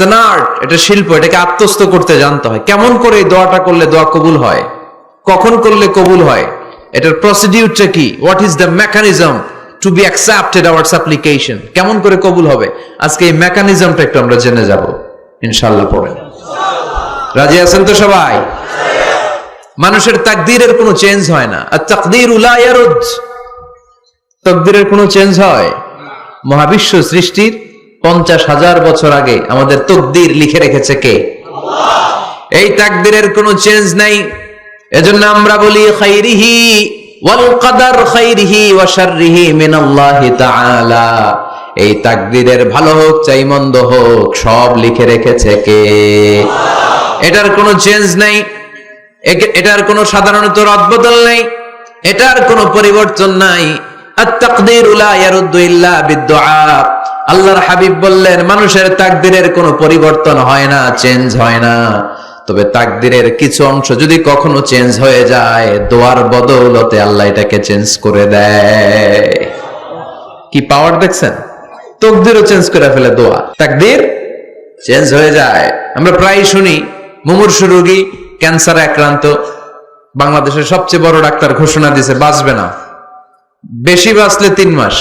অ্যান আর্ট, এটা শিল্প, এটাকে আত্মস্থ করতে জানতে হয়। কেমন করে এই দোয়াটা করলে দোয়া কবুল হয়, কখন করলে কবুল হয়, এটার প্রসিডিউরটা কি, what is the mechanism two be accepted hour সাপ্লিকেশন, কেমন করে কবুল হবে, আজকে এই মেকানিজমটা একটু আমরা জেনে যাব ইনশাআল্লাহ। পড়েন, রাজি আছেন তো সবাই? মানুষের তাকদীরের কোনো চেঞ্জ হয় না। আর তাকদীরু লা ইয়ারুদ, তাকদীরের কোনো চেঞ্জ হয়? মহাবিশ্ব সৃষ্টির 50,000 বছর আগে আমাদের তাকদীর লিখে রেখেছে কে? আল্লাহ। এই তাকদীরের কোনো চেঞ্জ নাই। এজন্য আমরা বলি খাইরিহি ওয়াল কদর খাইরিহি ওয়া শাররিহি মিনাল্লাহি তাআলা। এই তাকদীরের ভালো হোক চাই মন্দ হোক, সব লিখে রেখেছে কে? আল্লাহ। এটার কোনো চেঞ্জ নাই, এটার কোনো সাধারণত রদবদল নাই, এটার কোনো পরিবর্তন নাই। আত-তাকদীরু লা ইয়ারুদ্দু ইল্লা বিদ-দুআ। আল্লাহর হাবিব বললেন, মানুষের তাকদীরের কোনো পরিবর্তন হয় না, চেঞ্জ হয় না। তবে তাকদীরের কিছু অংশ যদি কখনো চেঞ্জ হয়ে যায়, দোয়ার বদৌলতে আল্লাহ এটাকে চেঞ্জ করে দেয়। কি পাওয়ার দেখছেন? তাকদীরও চেঞ্জ করে ফেলে দোয়া, তাকদীর চেঞ্জ হয়ে যায়। আমরা প্রায় শুনি মুমূর্ষু রোগী, ক্যান্সারে আক্রান্ত, বাংলাদেশের সবচেয়ে বড় ডাক্তার ঘোষণা দিয়েছে বাঁচবে না, বেশি বাঁচলে 3 মাস।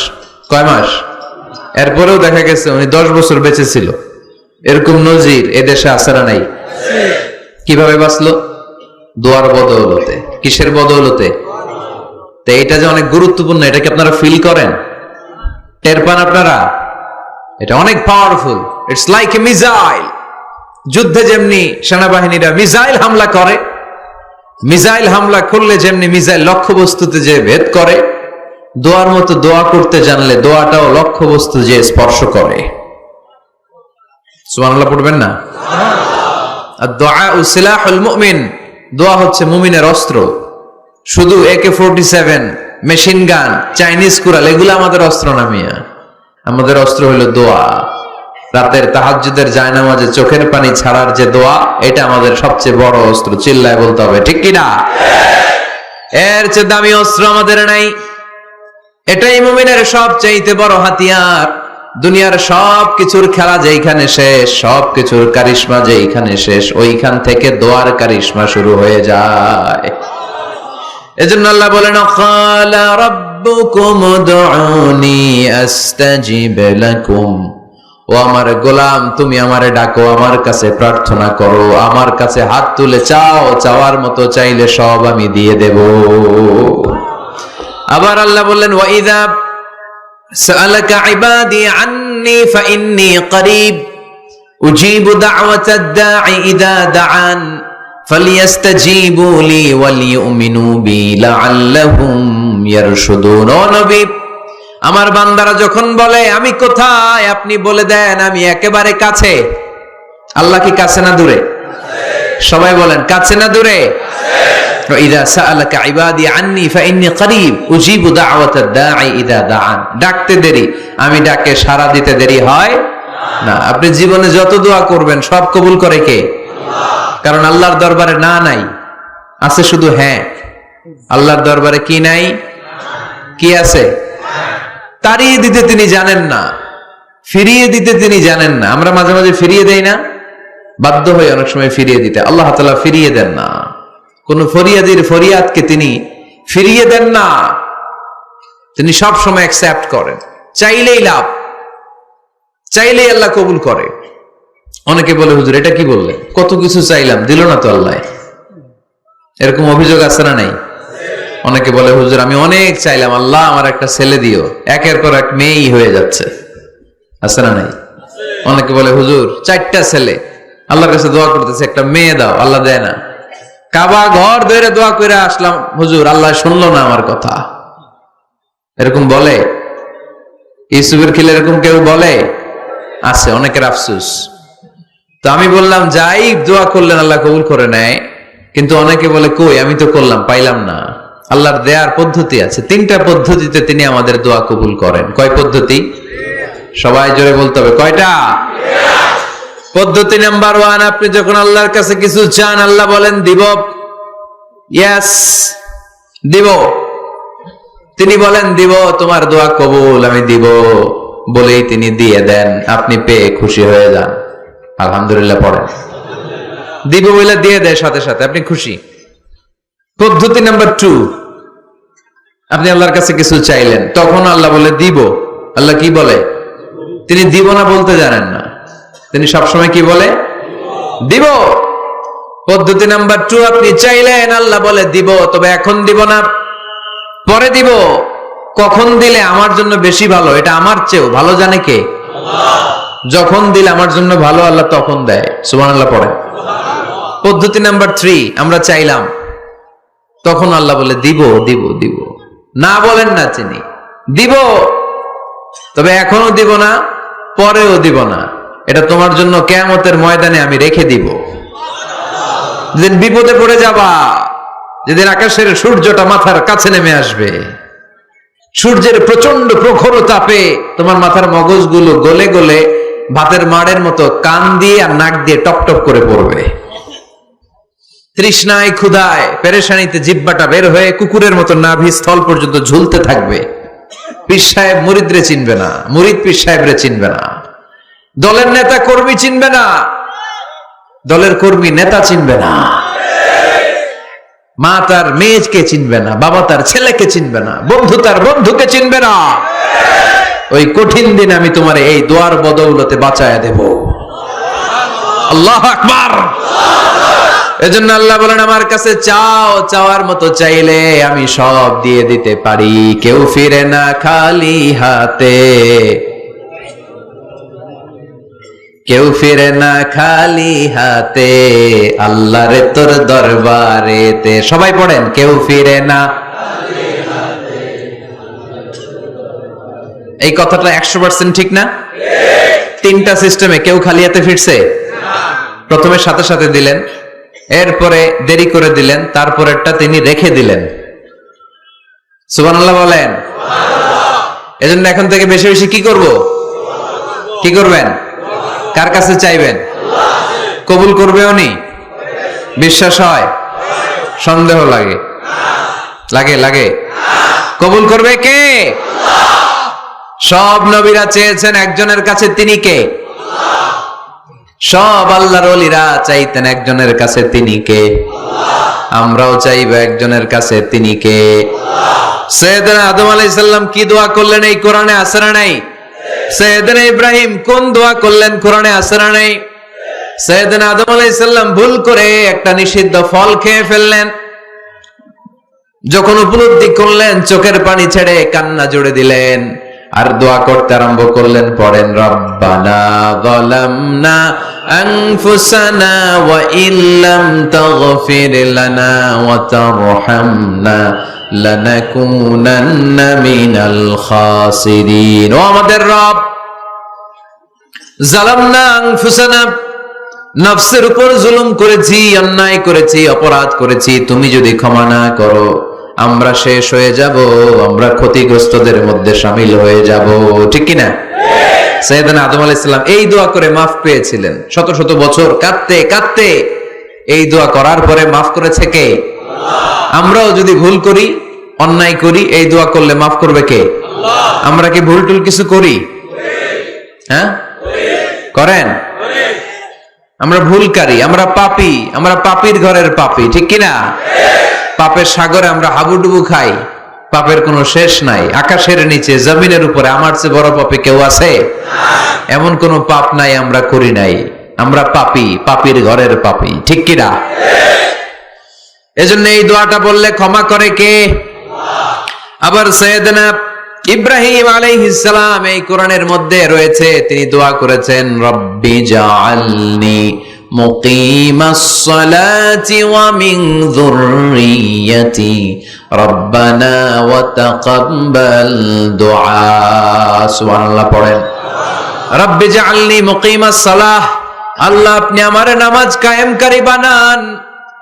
কয় মাস? এরপরেও দেখা গেছে উনি 10 বছর বেঁচে ছিল। এরকম নজির এদেশে আছে না নাই? কিভাবে বাঁচলো? দোয়ার বদৌলতে। কিসের বদৌলতে? তো এটা যে অনেক গুরুত্বপূর্ণ, এটা কি আপনারা ফিল করেন, টের পান আপনারা? এটা অনেক powerful. It's like a missile. যুদ্ধে যেমনি সেনাবাহিনীরা মিসাইল হামলা করে, মিসাইল হামলা করলে যেমনি মিসাইল লক্ষ্যবস্তুতে যে ভেদ করে, দোয়ার মতো দোয়া করতে জানলে দোয়াটাও লক্ষ্যবস্তু যে স্পর্শ করে। সুবহানাল্লাহ পড়বেন না? আর দোয়া সিলাহুল মুমিন, দোয়া হচ্ছে মুমিনের অস্ত্র। শুধু AK-47, machine gun, Chinese Corel এগুলো আমাদের অস্ত্র না মিয়া। আমাদের অস্ত্র হলো দোয়া। রাতের তাহাজ্জুদের জায়নামাজে চোখের পানি ছাড়ার যে দোয়া, এটা আমাদের সবচেয়ে বড় অস্ত্র। চিল্লায় বলতে হবে, ঠিক কিনা? এর চেয়ে দামি অস্ত্র আমাদের নাই। এটাই মুমিনের সবচাইতে বড় হাতিয়ার। দুনিয়ার সব কিছুর খেলা যেইখানে শেষ, সব কিছুর কারিশমা যেইখানে শেষ, ওইখান থেকে দোয়ার কারিশমা শুরু হয়ে যায়। এজন্য আল্লাহ বলেন, ক্বালা রাব্বুকুম উদউনি আস্তাজিব লাকুম। ও আমার গোলাম, তুমি আমারে ডাকো, আমার কাছে প্রার্থনা করো, আমার কাছে হাত তুলে চাও, চাওয়ার মতো চাইলে সব আমি দিয়ে দেব। আবার আল্লাহ বললেন, ওয়া ইযা সাআলাকা ইবাদি আন্নী ফাইন্নী করিব উজিবু দাওয়াতাদ দাঈ ইযা দাআন ফালিয়াস্তাজিবু লি ওয়ালিউমিনু বি লাআল্লাহুম ইয়ারশুদুন। ও নবী, আমার বান্দারা যখন বলে আমি কোথায়, আপনি বলে দেন আমি একেবারে কাছে। আল্লাহ কি কাছে না দূরে? সবাই বলেন, কাছে না দূরে? ইযা সাআলাকা ইবাদি আন্নী ফাইন্নী করিব উজিবু দাওয়াতাদ দাঈ ইযা দাআন। ডাকতে দেরি, আমি ডাকে সাড়া দিতে দেরি হয় না। আপনি জীবনে যত দোয়া করবেন সব কবুল করে কে? কারণ আল্লাহর দরবারে না নাই, আছে শুধু হ্যাঁ। আল্লাহর দরবারে কি নাই? কি আছে? তাড়িয়ে দিতে তিনি জানেন না, ফিরিয়ে দিতে তিনি জানেন না। আমরা মাঝে মাঝে ফিরিয়ে দেই না, বাধ্য হয়ে অনেক সময় ফিরিয়ে দিতে। আল্লাহ তাআলা ফিরিয়ে দেন না। কোন ফরিয়াদির ফরিয়াদকে তিনি ফিরিয়ে দেন না, তিনি সব সময় অ্যাকসেপ্ট করেন। চাইলেই লাভ, চাইলেই আল্লাহ কবুল করে। অনেকে বলে, হুজুর এটা কি বললেন, কত কিছু চাইলাম দিল না তো আল্লাহ। এরকম অভিযোগ আছে না নাই? অনেকে বলে, হুজুর আমি অনেক চাইলাম, আল্লাহ আমার একটা ছেলে দিও, একের পর এক মেয়েই হয়ে যাচ্ছে। আছে না নাই? অনেকে বলে, হুজুর 4টা ছেলে, আল্লাহর কাছে দোয়া করতেছে একটা মেয়ে দাও, আল্লাহ দেয় না। কাবা ঘর ধরে দোয়া করে আসলাম, হুজুর আল্লাহ শুনলো না আমার কথা। এরকম বলে? ইউসুফের খিলে এরকম কেউ বলে? আছে, অনেকের আফসোস। তো আমি বললাম, যাই দোয়া করলেন আল্লাহ কবুল করে নেয়, কিন্তু অনেকে বলে কই আমি তো করলাম পাইলাম না। আল্লাহর দেয়ার পদ্ধতি আছে, 3টা পদ্ধতিতে তিনি আমাদের দোয়া কবুল করেন। কয় পদ্ধতি? সবাই জোরে বলতে হবে, কয়টা? পদ্ধতি নাম্বার 1, আপনি যখন আল্লাহর কাছে কিছু চান, আল্লাহ বলেন দিব, ইয়েস দিব। তিনি বলেন দিব, তোমার দোয়া কবুল, আমি দিব, বলেই তিনি দিয়ে দেন। আপনি পেয়ে খুশি হয়ে যান, আলহামদুলিল্লাহ পড়েন। দিব বলে দিয়ে দেয় সাথে সাথে, আপনি খুশি। পদ্ধতি নাম্বার 2, আপনি আল্লাহর কাছে কিছু চাইলেন, তখন আল্লাহ বলে দিব। আল্লাহ কি বলে? তিনি দিব না বলতে জানেন না, তিনি সবসময় কি বলে? দিব। পদ্ধতি নাম্বার 2, আপনি চাইলেন, আল্লাহ বলে দিব, তবে এখন দিব না, পরে দিব। কখন দিলে আমার জন্য বেশি ভালো, এটা আমার চেয়েও ভালো জানে কে? আল্লাহ। যখন দিলে আমার জন্য ভালো, আল্লাহ তখন দেয়। সুবহানাল্লাহ পড়ে। পদ্ধতি নাম্বার 3, আমরা চাইলাম, তখন আল্লাহ বলে দিব দিব দিব, না বলেন না তিনি দিব, তবে এখনো দিব না, পরেও দিব না, এটা তোমার জন্য কিয়ামতের ময়দানে আমি রেখে দিব। যেদিন বিপদে পড়ে যাবা, যেদিন আকাশের সূর্যটা মাথার কাছে নেমে আসবে, সূর্যের প্রচন্ড প্রখর তাপে তোমার মাথার মগজগুলো গলে গলে ভাতের মাড়ের মতো কান দিয়ে আর নাক দিয়ে টপ টপ করে পড়বে। তৃষ্ণায় ক্ষুধায় পেরেশানিতে জিহ্বাটা বের হয়ে কুকুরের মতো নাভি স্থল পর্যন্ত ঝুলতে থাকবে। পীর সাহেব মুরিদরে চিনবে না, মুরিদ পীর সাহেবরে চিনবে না, দলের নেতা কর্মী চিনবে না, দলের কর্মী নেতা চিনবে না, মা তার মেয়েকে চিনবে না, বাবা তার ছেলেকে চিনবে না, বন্ধু তার বন্ধুকে চিনবে না। ওই কঠিন দিন আমি তোমার এই দোয়ার বদৌলতে বাঁচায়া দেব। আল্লাহু আকবার। এজন্য আল্লাহ বলেন, আমার কাছে চাও, চাওয়ার মতো চাইলে আমি সব দিয়ে দিতে পারি, কেউ ফিরে না খালি হাতে, কেউ ফিরে না খালি হাতে আল্লাহর তোর দরবারেতে। সবাই পড়েন, কেউ ফিরে না। এই কথাটা 100% ঠিক না? তিনটা সিস্টেমে কেউ খালি হাতে ফিরছে? প্রথমে সাথে সাথে দিলেন, এরপরে দেরি করে দিলেন, তারপরেরটা তিনি রেখে দিলেন। সুবহানাল্লাহ বলেন। এজন্য এখন থেকে বেশি বেশি কি করব? কি করবেন? কার কাছে চাইবেন? কবুল করবে উনি? বিশ্বাস হয়? সন্দেহ লাগে? লাগে লাগে? কবুল করবে কে? সব নবীরা চেয়েছেন একজনের কাছে, তিনি কে? সব আল্লাহর ওলিরা চাইতেন একজনের কাছে, তিনি কে? আমরাও চাইব একজনের কাছে, তিনি কে? সাইয়েদনা আদম আলাইহিস সালাম কি দোয়া করলেন এই কোরআনে আছে না নাই? সাইয়েদনা ইব্রাহিম কোন দোয়া করলেন কোরআনে আছে না নাই? সাইয়েদনা আদম আলাইহিস সালাম ভুল করে একটা নিষিদ্ধ ফল খেয়ে ফেললেন, যখন উপলব্ধি করলেন চোখের পানি ছেড়ে কান্না জুড়ে দিলেন আর দোয়া করতে আরম্ভ করলেন। পড়েন, রব্বানা যালামনা আনফুসানা ওয়া ইল্লাম তাগফির লানা ওয়া তারহামনা লানাকুনান্না মিনাল খাসিরিন। ও আমাদের রব, যালামনা আনফুসানা, নফসের উপর জুলুম করেছি, অন্যায় করেছি, অপরাধ করেছি, তুমি যদি ক্ষমা না করো আমরা শেষ হয়ে যাব, আমরা ক্ষতিগ্রস্তদের মধ্যে শামিল হয়ে যাব। ঠিক কিনা? সাইয়েদনা আদম আলাইহিস সালাম এই দোয়া করে মাফ পেয়েছিলেন। শত শত বছর কাঁদতে কাঁদতে এই দোয়া করার পরে মাফ করেছে কে? আমরাও যদি ভুল করি, অন্যায় করি, এই দোয়া করলে মাফ করবে কে? আমরা কি ভুল টুল কিছু করি? হ্যাঁ, করেন? আমরা ভুলকারী, আমরা পাপী, আমরা পাপীর ঘরের পাপী। ঠিক কিনা? পাপের সাগরে আমরা হাবুডুবু খাই, পাপের কোনো শেষ নাই। আকাশের নিচে, জমিনের উপরে আমার চেয়ে বড় পাপী কেউ আছে? এমন কোন পাপ নাই আমরা করি নাই। আমরা পাপী, পাপীর ঘরের পাপী। ঠিক কিনা? এজন্য এই দোয়াটা বললে ক্ষমা করে কে? আবার সাইয়েদনা ইব্রাহিম আলাইহিস সালাম এই কোরআনের মধ্যে রয়েছে, তিনি দোয়া করেছেন, রব্বি জাআলনি মুকিমাস সালাতি ওয়া মিন যুররিয়্যাতি রব্বানা ওয়া তাকাব্বাল দুআ। সুবহানাল্লাহ পড়েন, রব্বি জাআলনি মুকিমাস সালাহ, আল্লাহ আপনি আমার নামাজ কায়েমকারী বানান,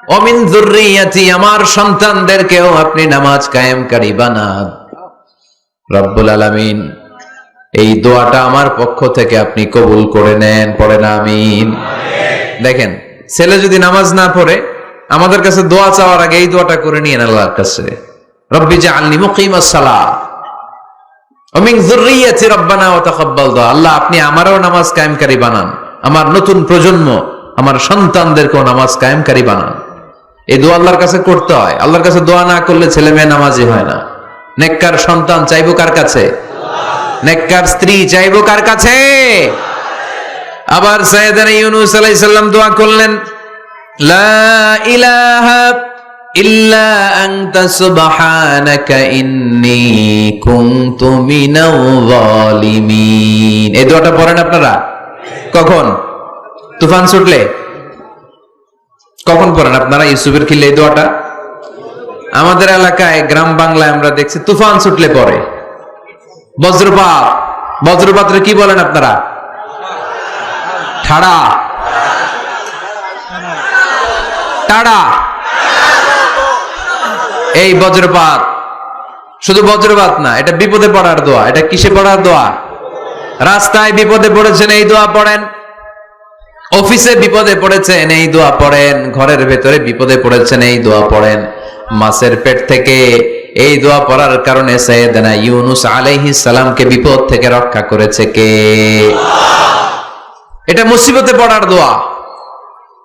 ওয়া মিন যুররিয়্যাতি, আমার সন্তানদেরকেও আপনি নামাজ কায়েমকারী বানান। রব্বুল আলামিন এই দোয়াটা আমার পক্ষ থেকে আপনি কবুল করে নেন। পড়েন আমিন। দেখেন, ছেলে যদি নামাজ না পড়ে আমাদের কাছে দোয়া চাওয়ার আগে এই দোয়াটা করে নিয়েন আল্লাহর কাছে, রব্বি জাআলনি মুকিমাস সালাহ ওয়া মিন যুররিয়্যাতি রব্বানা ওয়া তাকাব্বাল দুআ। আল্লাহ আপনি আমারও নামাজ কায়েমকারী বানান, আমার নতুন প্রজন্ম, আমার সন্তানদেরকেও নামাজ কায়েমকারী বানান। এই দোয়া আল্লাহর কাছে করতে হয়। আল্লাহর কাছে দোয়া না করলে ছেলে মেয়ে নামাজি হয় না। নেককার সন্তান চাইবো কার কাছে? নেককার স্ত্রী চাইবো কার কাছে? আবার সাইয়েদনা ইউনূস আলাইহিস সালাম দোয়া করলেন, লা ইলাহা ইল্লা আনতা সুবহানাকা ইন্নী কুনতু মিনাল যালিমিন। এই দোয়াটা পড়েন আপনারা কখন? তুফান ছুটলে? কখন পড়েন আপনারা ইউসুফের খিলে এই দোয়াটা? আমাদের এলাকায় গ্রাম বাংলায় আমরা দেখছি তুফান ছুটলে পড়ে। বজ্রপাত, বজ্রপাতরে কি বলেন আপনারা? ঠাড়া, টাড়া। এই বজ্রপাত শুধু বজ্রপাত না, এটা বিপদে পড়ার দোয়া। এটা কিসে পড়ার দোয়া? রাস্তায় বিপদে পড়েছেন এই দোয়া পড়েন, অফিসে বিপদে পড়েছেন এই দোয়া পড়েন, ঘরের ভেতরে বিপদে পড়েছেন এই দোয়া পড়েন। মাছের পেট থেকে এই দোয়া পড়ার কারণে সাইয়েদনা ইউনূস আলাইহিস সালামকে বিপদ থেকে রক্ষা করেছে কে? এটা মুসিবতে পড়ার দোয়া।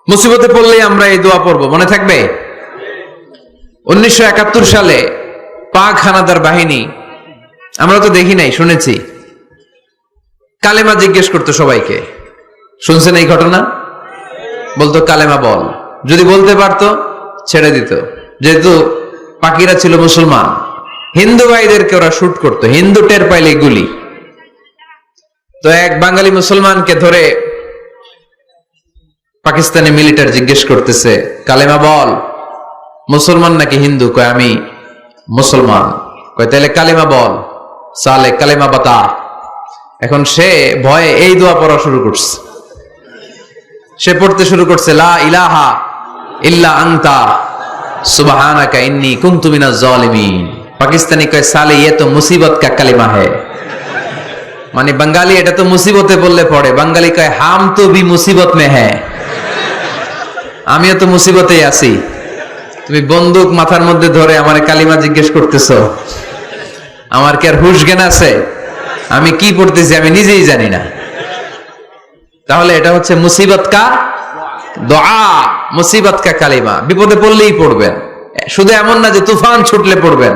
মুসিবতে পড়লেই আমরা এই দোয়া পড়বো, মনে থাকবে? 1971 সালে পাক হানাদার বাহিনী, আমরা তো দেখি নাই, শুনেছি, কালেমা জিজ্ঞেস করতো সবাইকে। শুনছেন এই ঘটনা? বলতো কালেমা বল, যদি বলতে পারতো ছেড়ে দিত। যেহেতু পাকিরা ছিল মুসলমান, হিন্দু ভাইদেরকে ওরা শুট করতো, হিন্দু টের পাইলে গুলি। তো এক বাঙালি মুসলমানকে ধরে পাকিস্তানি মিলিটারি জিজ্ঞেস করতেছে কালেমা বল, মুসলমান নাকি হিন্দু? কয় আমি মুসলমান। কয় তাহলে কালেমা বল, সালে কালেমা বাতা। এখন সে ভয়ে এই দোয়া পড়া শুরু করছে, সে পড়তে শুরু করছে লা ইলাহা ইল্লা আনতা সুবহানাকা ইন্নী কুনতু মিনাজ জালিমিন। পাকিস্তানি কয় সালে ये तो मुसीबत का कलिमा है, মানে বাঙালি এটা তো মুসিবতে বললে পড়ে। বাঙালি কয় হাম তো ভি মুসিবত মে হ্যায়, আমিও তো মুসিবতেই আছি। তুমি বন্দুক মাথার মধ্যে ধরে আমার কালিমা জিজ্ঞেস করতেছো, আমার কি আর হুশ জ্ঞান আছে? আমি কি পড়তেছি আমি নিজেই জানি না। তাহলে এটা হচ্ছে মুসিবত কা দোয়া, মুসিবত কা কালিমা। বিপদে পড়লেই পড়বেন, শুধু এমন না যে তুফান ছুটলে পড়বেন,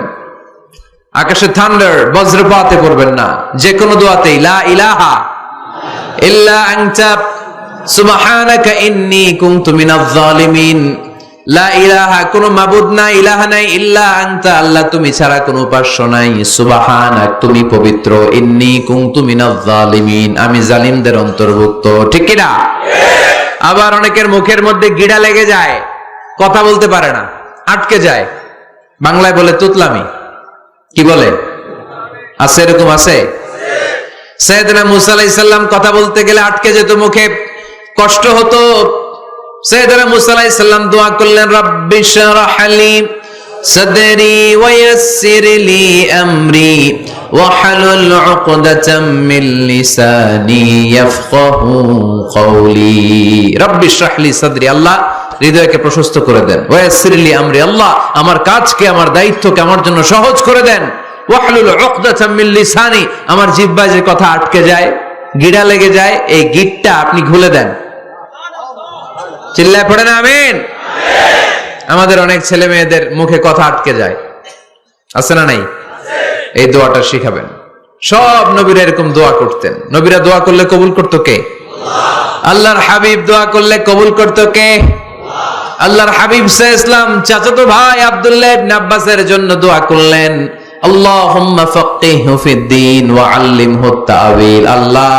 আকাশে থান্ডার বজ্রপাতে পড়বেন না। যে কোনো দোয়াতেই লা ইলাহা ইল্লা আনতা সুবহানাকা ইন্নী কুনতু মিনাজ জালিমিন। লা ইলাহা, কোনো মাবুদ নাই, ইলাহা নাই, ইল্লা আনতা, আল্লাহ তুমি ছাড়া কোনো উপাস্য নাই, সুবহানাক তুমি পবিত্র, ইন্নী কুনতু মিনাজ জালিমিন আমি জালিমদের অন্তর্ভুক্ত। ঠিক কি না? আবার অনেকের মুখের মধ্যে গিড়া লেগে যায়, কথা বলতে পারে না, আটকে যায়। বাংলায় বলে তুতলামি। কি বলে? আছে, এরকম আছে। সাইয়েদনা মুসা আলাইহিস সালাম কথা বলতে গেলে আটকে যেত, মুখে কষ্ট হতো। সাইয়েদনা মুসা আলাইহিস সালাম দোয়া করলেন রাব্বি শরহ লি সাদরি ওয়া ইয়াসসির লি আমরি ওয়া হালুল উকদাতাম মিন লিসানি ইয়াফকাহু কওলি। রাব্বি শরহ লি সাদরি, আল্লাহ হৃদয়কে প্রশস্ত করে দেন। ওয়া ইয়াসসির লি আমরি, আল্লাহ আমার কাজকে, আমার দায়িত্বকে আমার জন্য সহজ করে দেন। ওয়া হালুল উকদাতাম মিন লিসানি, আমার জিহ্বায় যে কথা আটকে যায়, গিড়া লেগে যায়, এই গিটটা আপনি খুলে দেন। চিল্লায় পড়েন আমিন। আমাদের অনেক ছেলে মেয়েদের মুখে কথা আটকে যায়, আছে না নাই? এই দোয়াটা শিখাবেন। সব নবীরা এরকম দোয়া করতেন। নবীরা দোয়া করলে কবুল করতো কে? আল্লাহর হাবিব দোয়া করলে কবুল করতো কে? আল্লাহর হাবিব সাল্লাল্লাহু আলাইহি ওয়াসাল্লাম চাচাতো ভাই আব্দুল্লাহ ইবনে আব্বাসের জন্য দোয়া করলেন আল্লাহুম্মা ফাক্কিহহু ফিদ্দীন ওয়া আল্লিমহু তা'ওয়িল। আল্লাহ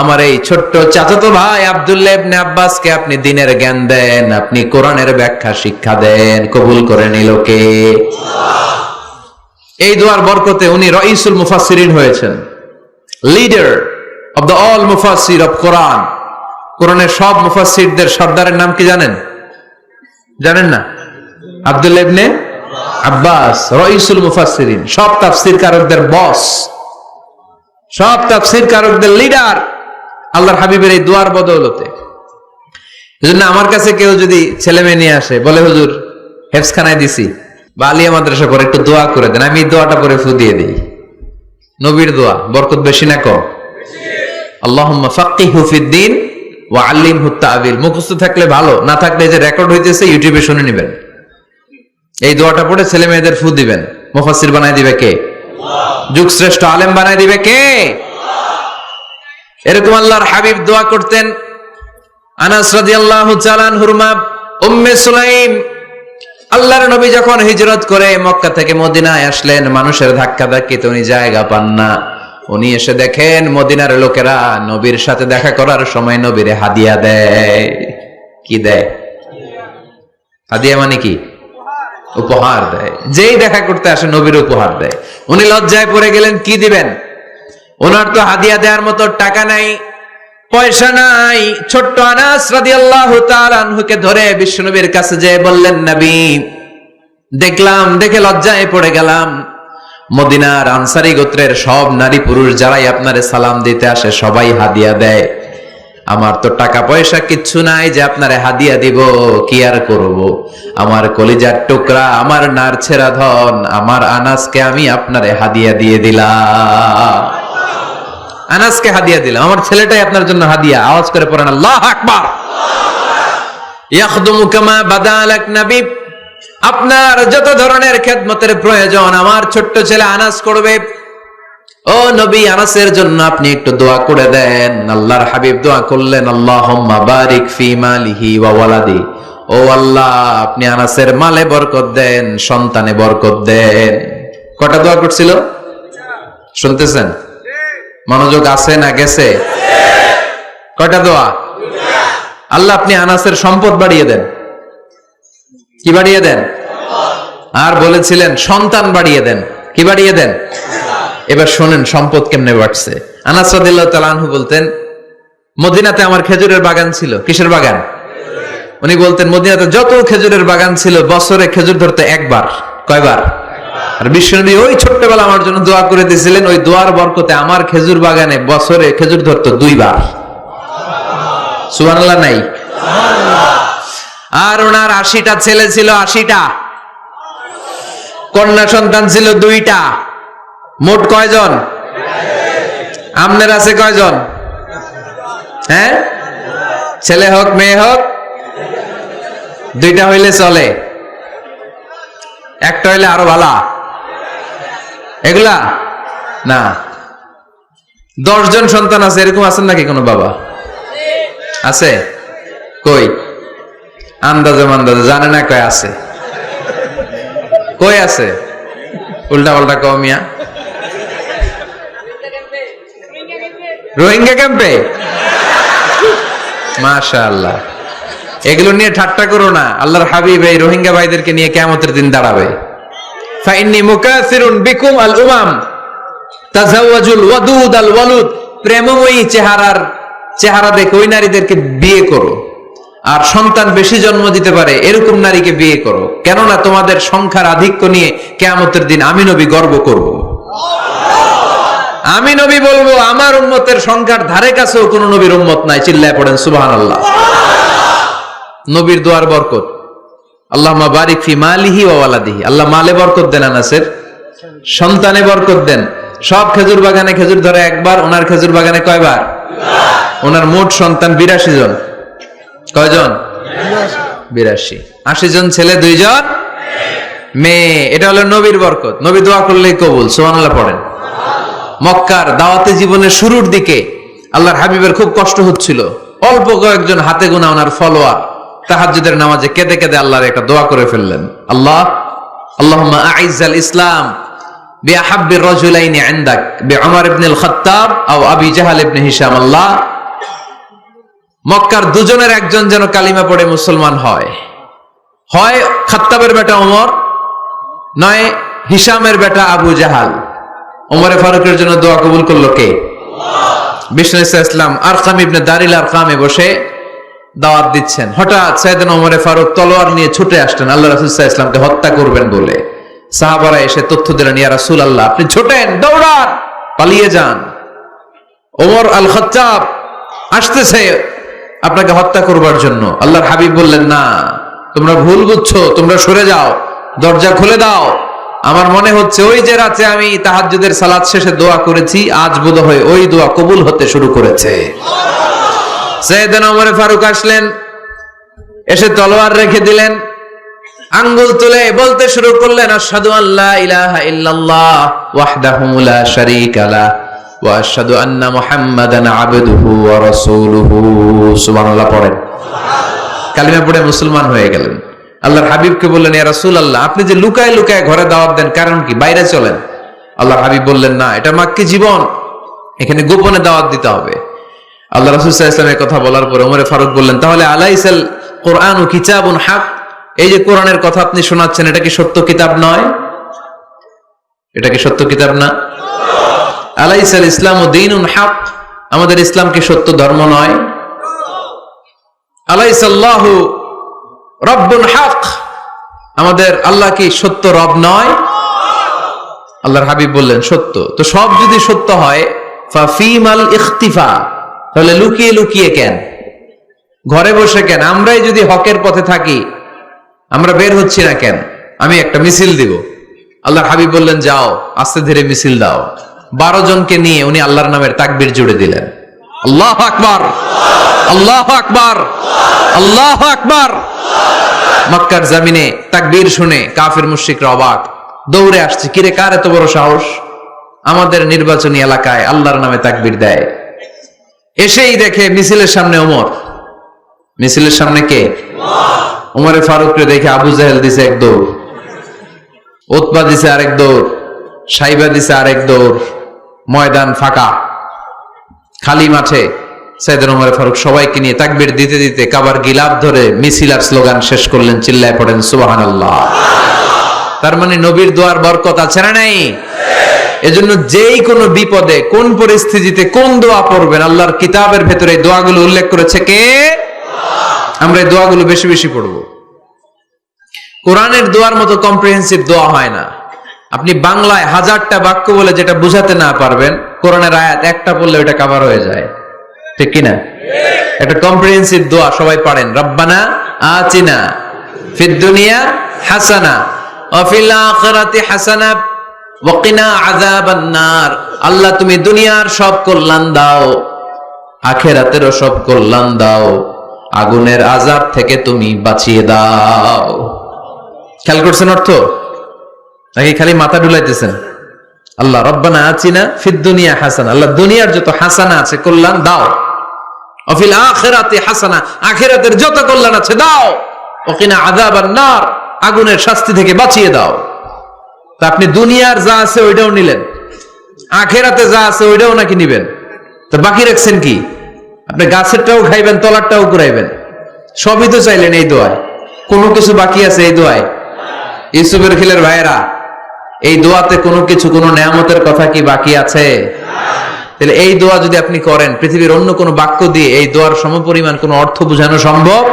আমার এই ছোট্ট চাচাতো ভাই আব্দুল্লাহ ইবনে আব্বাসকে আপনি দ্বীনের জ্ঞান দেন, আপনি কোরআনের ব্যাখ্যা শিক্ষা দেন। কবুল করে নিল কে? এই দোয়ার বরকতে উনি রাইসুল মুফাসসিরিন হয়েছেন, লিডার অফ দ্য অল মুফাসসির অফ কোরআন। কোরআনের সব মুফাসসিরদের সর্দারের নাম কি জানেন? জানেন না? আব্দুল্লাহ ইবনে আব্বাস রাইসুল মুফাসসিরিন, সব তাফসীর কারকদের বস, সব তাফসীর কারকদের লিডার আল্লাহর হাবিবের এই দোয়ার বদৌলতে। এজন্য আমার কাছে কেউ যদি ছেলে মেয়ে নিয়ে আসে, বলে হুজুর হেফজখানায় দিছি বা আলিয়া মাদ্রাসা করে একটু দোয়া করে দেন, আমি দোয়াটা পরে ফু দিয়ে দিই। নবীর দোয়া বরকত বেশি না কম? আল্লাহুম্মা ফাক্কিহহু ফিদ্দীন ওয়া আল্লিমহু তা'ওয়িল। মুখস্থ থাকলে ভালো, না থাকলে যে রেকর্ড হইতেছে ইউটিউবে শুনে নেবেন। এই দোয়াটা পড়ে ছেলে মেয়েদের ফু দিবেন। মুফাসসির বানায় দিবে কে? যুগ শ্রেষ্ঠ আলেম বানায় দিবে কে? এরকম আল্লাহর হাবিব দোয়া করতেন। আনাস রাদিয়াল্লাহু তাআলা আনহুর মা উম্মে সুলাইম, আল্লাহর নবী যখন হিজরত করে মক্কা থেকে মদিনায় আসলেন, মানুষের ধাক্কা ধাক্কিতে উনি জায়গা পান না। উনি এসে দেখেন মদিনার লোকেরা নবীর সাথে দেখা করার সময় নবীরে হাদিয়া দেয়। কি দেয়? হাদিয়া মানে কি? উপহার দেয়। যেই দেখা করতে আসে নবীর উপহার দেয়। উনি লজ্জায় পড়ে গেলেন, কি দিবেন? ওনার তো হাদিয়া দেওয়ার মতো টাকা নাই, পয়সা নাই। ছোট্ট আনাস রাদিয়াল্লাহু তাআলা আনহুকে ধরে বিশ্বনবীর কাছে যেয়ে বললেন, নবী দেখলাম, দেখে লজ্জায় পড়ে গেলাম, মদিনার আনসারী গোত্রের সব নারী পুরুষ যারাই আপনারে সালাম দিতে আসে সবাই হাদিয়া দেয়। আমার তো টাকা পয়সা কিচ্ছু নাই যে আপনারে হাদিয়া দিব, কি আর করব? আমার কলিজার টুকরা, আমার নারছেরা ধন, আমার আনাসকে আমি আপনারে হাদিয়া দিয়ে দিলাম। আনাসকে হাদিয়া দিলাম, আমার ছেলেটাই আপনার জন্য হাদিয়া। আওয়াজ করে পড়েন আল্লাহু আকবার। ইয়াখদুমু কামা বাদালাক নবী, আপনার যত ধরনের খেদমতের প্রয়োজন আমার ছোট্ট ছেলে আনাস করবে। ও নবী, আনাসের জন্য আপনি একটু দোয়া করে দেন। আল্লাহর হাবিব দোয়া করলেন, আল্লাহুম্মা বারিক ফি মালিহি ওয়া ওয়ালাদি। ও আল্লাহ, আপনি আনাসের মালে বরকত দেন, সন্তানে বরকত দেন। কটা দোয়া করছিল শুনতেছেন? মনোযোগ আছে না গেছে? কয়টা দোয়া? আল্লাহ আপনি আনাসের সম্পদ বাড়িয়ে দেন। কি বাড়িয়ে দেন? আর বলেছিলেন সন্তান বাড়িয়ে দেন। কি বাড়িয়ে দেন? এবার শোনেন সম্পদ কেমনে বাড়ছে। আনাস রাদিয়াল্লাহু তাআলা আনহু বলতেন, মদিনাতে আমার খেজুরের বাগান ছিল। কিসের বাগান? উনি বলতেন মদিনাতে যত খেজুরের বাগান ছিল বছরে খেজুর ধরতে একবার। কয়বার? আর বিশ্বনবী ওই ছোট্টবেলা আমার জন্য দোয়া করে দিয়েছিলেন, ওই দোয়ার বরকতে আমার খেজুর বাগানে বছরে খেজুর ধরতো 2 বার। সুবহানাল্লাহ নাই? আর ওনার 80টা ছেলে ছিল, 80টা। কন্যা সন্তান ছিল 2টা। মোট কয়জন? আপনার আছে কয়জন? হ্যাঁ, ছেলে হোক মেয়ে হোক 2টা হইলে চলে, একটা হইলে আরো ভালো। এগুলা না, 10 জন সন্তান আছে এরকম আছেন নাকি কোনো বাবা? আছে? কই? আন্দাজে মান্দাজে জানে না কয় আছে। কই আছে? উল্টা পাল্টা কও মিয়া। রোহিঙ্গা ক্যাম্পে? মাশাআল্লাহ। এগুলো নিয়ে ঠাট্টা করো না। আল্লাহর হাবিব এই রোহিঙ্গা ভাইদেরকে নিয়ে কিয়ামতের দিন দাঁড়াবে। ফাইন্নী মুকাসিরুন বিকুম আল উমাম তাজাওয়াজুল ওয়াদুদ আল ওয়ালুদ। প্রেমময়ী চেহারা দেখে ওই নারীদেরকে বিয়ে করো, আর সন্তান বেশি জন্ম দিতে পারে এরকম নারীকে বিয়ে করো, কেননা তোমাদের সংখ্যার আধিক্য নিয়ে কিয়ামতের দিন আমি নবী গর্ব করব। আমি নবী বলবো আমার উম্মতের সংখ্যার ধারে কাছেও কোন নবীর উম্মত নাই। চিল্লায় পড়েন সুবহানাল্লাহ। নবীর দোয়ার বরকত। আল্লাহুম্মা বারিক ফি মালিহি ওয়া ওয়ালাদিহি। আল্লাহ মালে বরকত দেন, আনাসের সন্তানে বরকত দেন। সব খেজুর বাগানে খেজুর ধরে একবার, ওনার খেজুর বাগানে কয়বার? ওনার মোট সন্তান 82 জন। কয়জন? 82। 80 জন ছেলে, 2 জন মেয়ে। এটা হলো নবীর বরকত। নবী দোয়া করলেই কবুল। সুবহানাল্লাহ পড়েন। মক্কার দাওয়াতে জীবনের শুরুর দিকে আল্লাহর হাবিবের খুব কষ্ট হচ্ছিল। অল্প কয়েকজন হাতে গোনা ওনার ফলোয়ার তাহাজ্জুদের নামাজে কেঁদে কেঁদে আল্লাহর একটা দোয়া করে ফেললেন। আল্লাহুম্মা আইজ্জাল ইসলাম বিআহাব্বির রাজুলাইনি ইনদাক বিউমর ইবনে খাত্তাব আও আবি জাহল ইবনে হিশাম। আল্লাহ, মক্কার দুজনের একজন যেন কালিমা পড়ে মুসলমান হয়। হয় খাত্তাবের বেটা ওমর, নয় হিশামের বেটা আবু জাহাল। ওমরে ফারুকের জন্য দোয়া কবুল করলো কে? বিষ্ণু ইসলাম আরকাম ইবনে দারিল আরকামে বসে দাওয়াত দিচ্ছেন। হঠাৎ সাইয়েদনা ওমরে ফারুক তলোয়ার নিয়ে ছুটে আসলেন আল্লাহ রাসূল সাল্লাল্লাহু আলাইহি ওয়াসাল্লামকে হত্যা করবেন বলে। সাহাবারা এসে তথ্য দিলেন, ইয়া রাসূলুল্লাহ আপনি ছোটেন, দৌড়ান, পালিয়ে যান। ওমর আল খাত্তাব আসতেছে আপনাকে হত্যা করবার জন্য। আল্লাহর হাবিব বললেন, না, তোমরা ভুল বুঝছো, তোমরা সরে যাও, দরজা খুলে দাও। আমার মনে হচ্ছে ওই যে রাতে আমি তাহাজ্জুদের সালাত শেষে দোয়া করেছি, আজ বোধহয় ওই দোয়া কবুল হতে শুরু করেছে। সাইয়েদনা ওমর ফারুক আসলেন, এসে তলোয়ার রেখে দিলেন, আঙ্গুল তুলে বলতে শুরু করলেন, আশহাদু আল্লা ইলাহা ইল্লাল্লাহ ওয়াহদাহু লা শারীকা লা ওয়া আশহাদু আন্না মুহাম্মাদান আবদুহু ওয়া রাসূলুহু। সুবহানাল্লাহ পড়েন। কালিমা পড়ে মুসলমান হয়ে গেলেন। আল্লাহর হাবিবকে বললেন, ইয়া রাসূলুল্লাহ আপনি যে লুকায় লুকায় ঘরে দাওয়াত দেন, কারণ কি? বাইরে চলেন। আল্লাহর হাবিব বললেন, না, এটা মাক্কি জীবন, এখানে গোপনে দাওয়াত দিতে হবে। আল্লাহ রাসূল সাল্লাল্লাহু আলাইহি ওয়াসাল্লামের কথা বলার পরে ওমর ফারুক বললেন, তাহলে আলাইসাল কোরআনু কিতাবুন হক, এই যে কোরআনের কথা আপনি শোনাচ্ছেন এটা কি সত্য কিতাব নয়? এটা কি সত্য কিতাব না? আলাইসাল ইসলামু দীনুন হক, আমাদের ইসলাম কি সত্য ধর্ম নয়? আলাইসাল্লাহু রব্বুন হক, আমাদের আল্লাহ কি সত্য রব নয়? আল্লাহর হাবিব বললেন, সত্য। তো সব যদি সত্য হয়, ফাফিমাল ইখতিফা, তাহলে লুকিয়ে লুকিয়ে কেন, ঘরে বসে কেন? আমরাই যদি হকের পথে থাকি, আমরা বের হচ্ছি না কেন? আমি একটা মিছিল দিব। আল্লাহর হাবিব বললেন, যাও, আস্তে ধীরে মিছিল দাও। 12 জনকে নিয়ে উনি আল্লাহর নামের তাকবীর জুড়ে দিলেন। আল্লাহু আকবার, আল্লাহু আকবার, আল্লাহু আকবার। মক্কার জমিনে তাকবীর শুনে কাফির মুশরিকরা অবাক, দৌড়ে আসছে, কিরে কার এত বড় সাহস আমাদের নির্বাচনী এলাকায় আল্লাহর নামে তাকবীর দেয়। এসেই দেখে মিছিলের সামনে ওমর। মিছিলের সামনে কে? ওমরে ফারুককে দেখে আবু জাহেল দিছে এক দৌড়, উতবা দিছে আরেক দৌড়, সাইবা দিছে আরেক দৌড়। ময়দান ফাঁকা, খালি মাঠে সাইয়েদনা ওমর ফারুক সবাইকে নিয়ে তাকবীর দিতে দিতে কাবার গিলাফ ধরে মিছিল আর স্লোগান শেষ করলেন, চিল্লায় পড়েন সুবহানাল্লাহ। তার মানে নবীর দোয়ার বরকত আছে না নাই? এজন্য যেই কোনো বিপদে কোন পরিস্থিতিতে কোন দোয়া পড়বেন, আল্লাহর কিতাবের ভেতরে এই দোয়াগুলো উল্লেখ করেছে কে? আমরা এই দোয়াগুলো বেশি বেশি পড়ব। কোরআনের দোয়ার মতো কম্প্রিহেন্সিভ দোয়া হয় না। আপনি বাংলায় 1000টা বাক্য বলে যেটা বুঝাতে না পারবেন, কোরআনের আয়াত একটা পড়লে ওটা কভার হয়ে যায়, ঠিক কিনা? একটা কম্প্রিহেন্সিভ দোয়া সবাই পড়েন, রব্বানা আতিনা ফিদ দুনিয়া হাসানা ওয়া ফিল আখিরাতি হাসানা ওয়া কিনা আযাবান নার। আল্লাহ তুমি দুনিয়ার সব কল্যাণ দাও, আখিরাতেরও সব কল্যাণ দাও, আগুনের আযাব থেকে তুমি বাঁচিয়ে দাও। খেয়াল করছেন অর্থ নাকি খালি মাথা ডুলাইতেছেন? আল্লাহ রব্বানা আতিনা ফিদ দুনিয়া হাসানা, আল্লাহ দুনিয়ার যত হাসানা আছে কল্যাণ দাও, ওয়া ফিল আখিরাতি হাসানা, আখিরাতের যত কল্যাণ আছে দাও, ওয়া কিনা আযাবান নার, আগুনের শাস্তি থেকে বাঁচিয়ে দাও। তা আপনি দুনিয়ার যা আছে ওইটাও নিলেন, আখিরাতে যা আছে ওইটাও নাকি নিবেন, তো বাকি রাখছেন কি? আপনি গাছেরটাও খাইবেন, তলারটাও কুড়াইবেন, সবই তো চাইলেন এই দোয়ায়। কোনো কিছু বাকি আছে এই দোয়ায়? ইউসুফের খিলের ভাইয়েরা, এই দোয়াতে কোনো কিছু, কোনো নেয়ামতের কথা কি বাকি আছে? তাহলে এই দোয়া যদি আপনি করেন, পৃথিবীর অন্য কোনো বাক্য দিয়ে এই দোয়ার সমপরিমাণ কোনো অর্থ বোঝানো সম্ভব?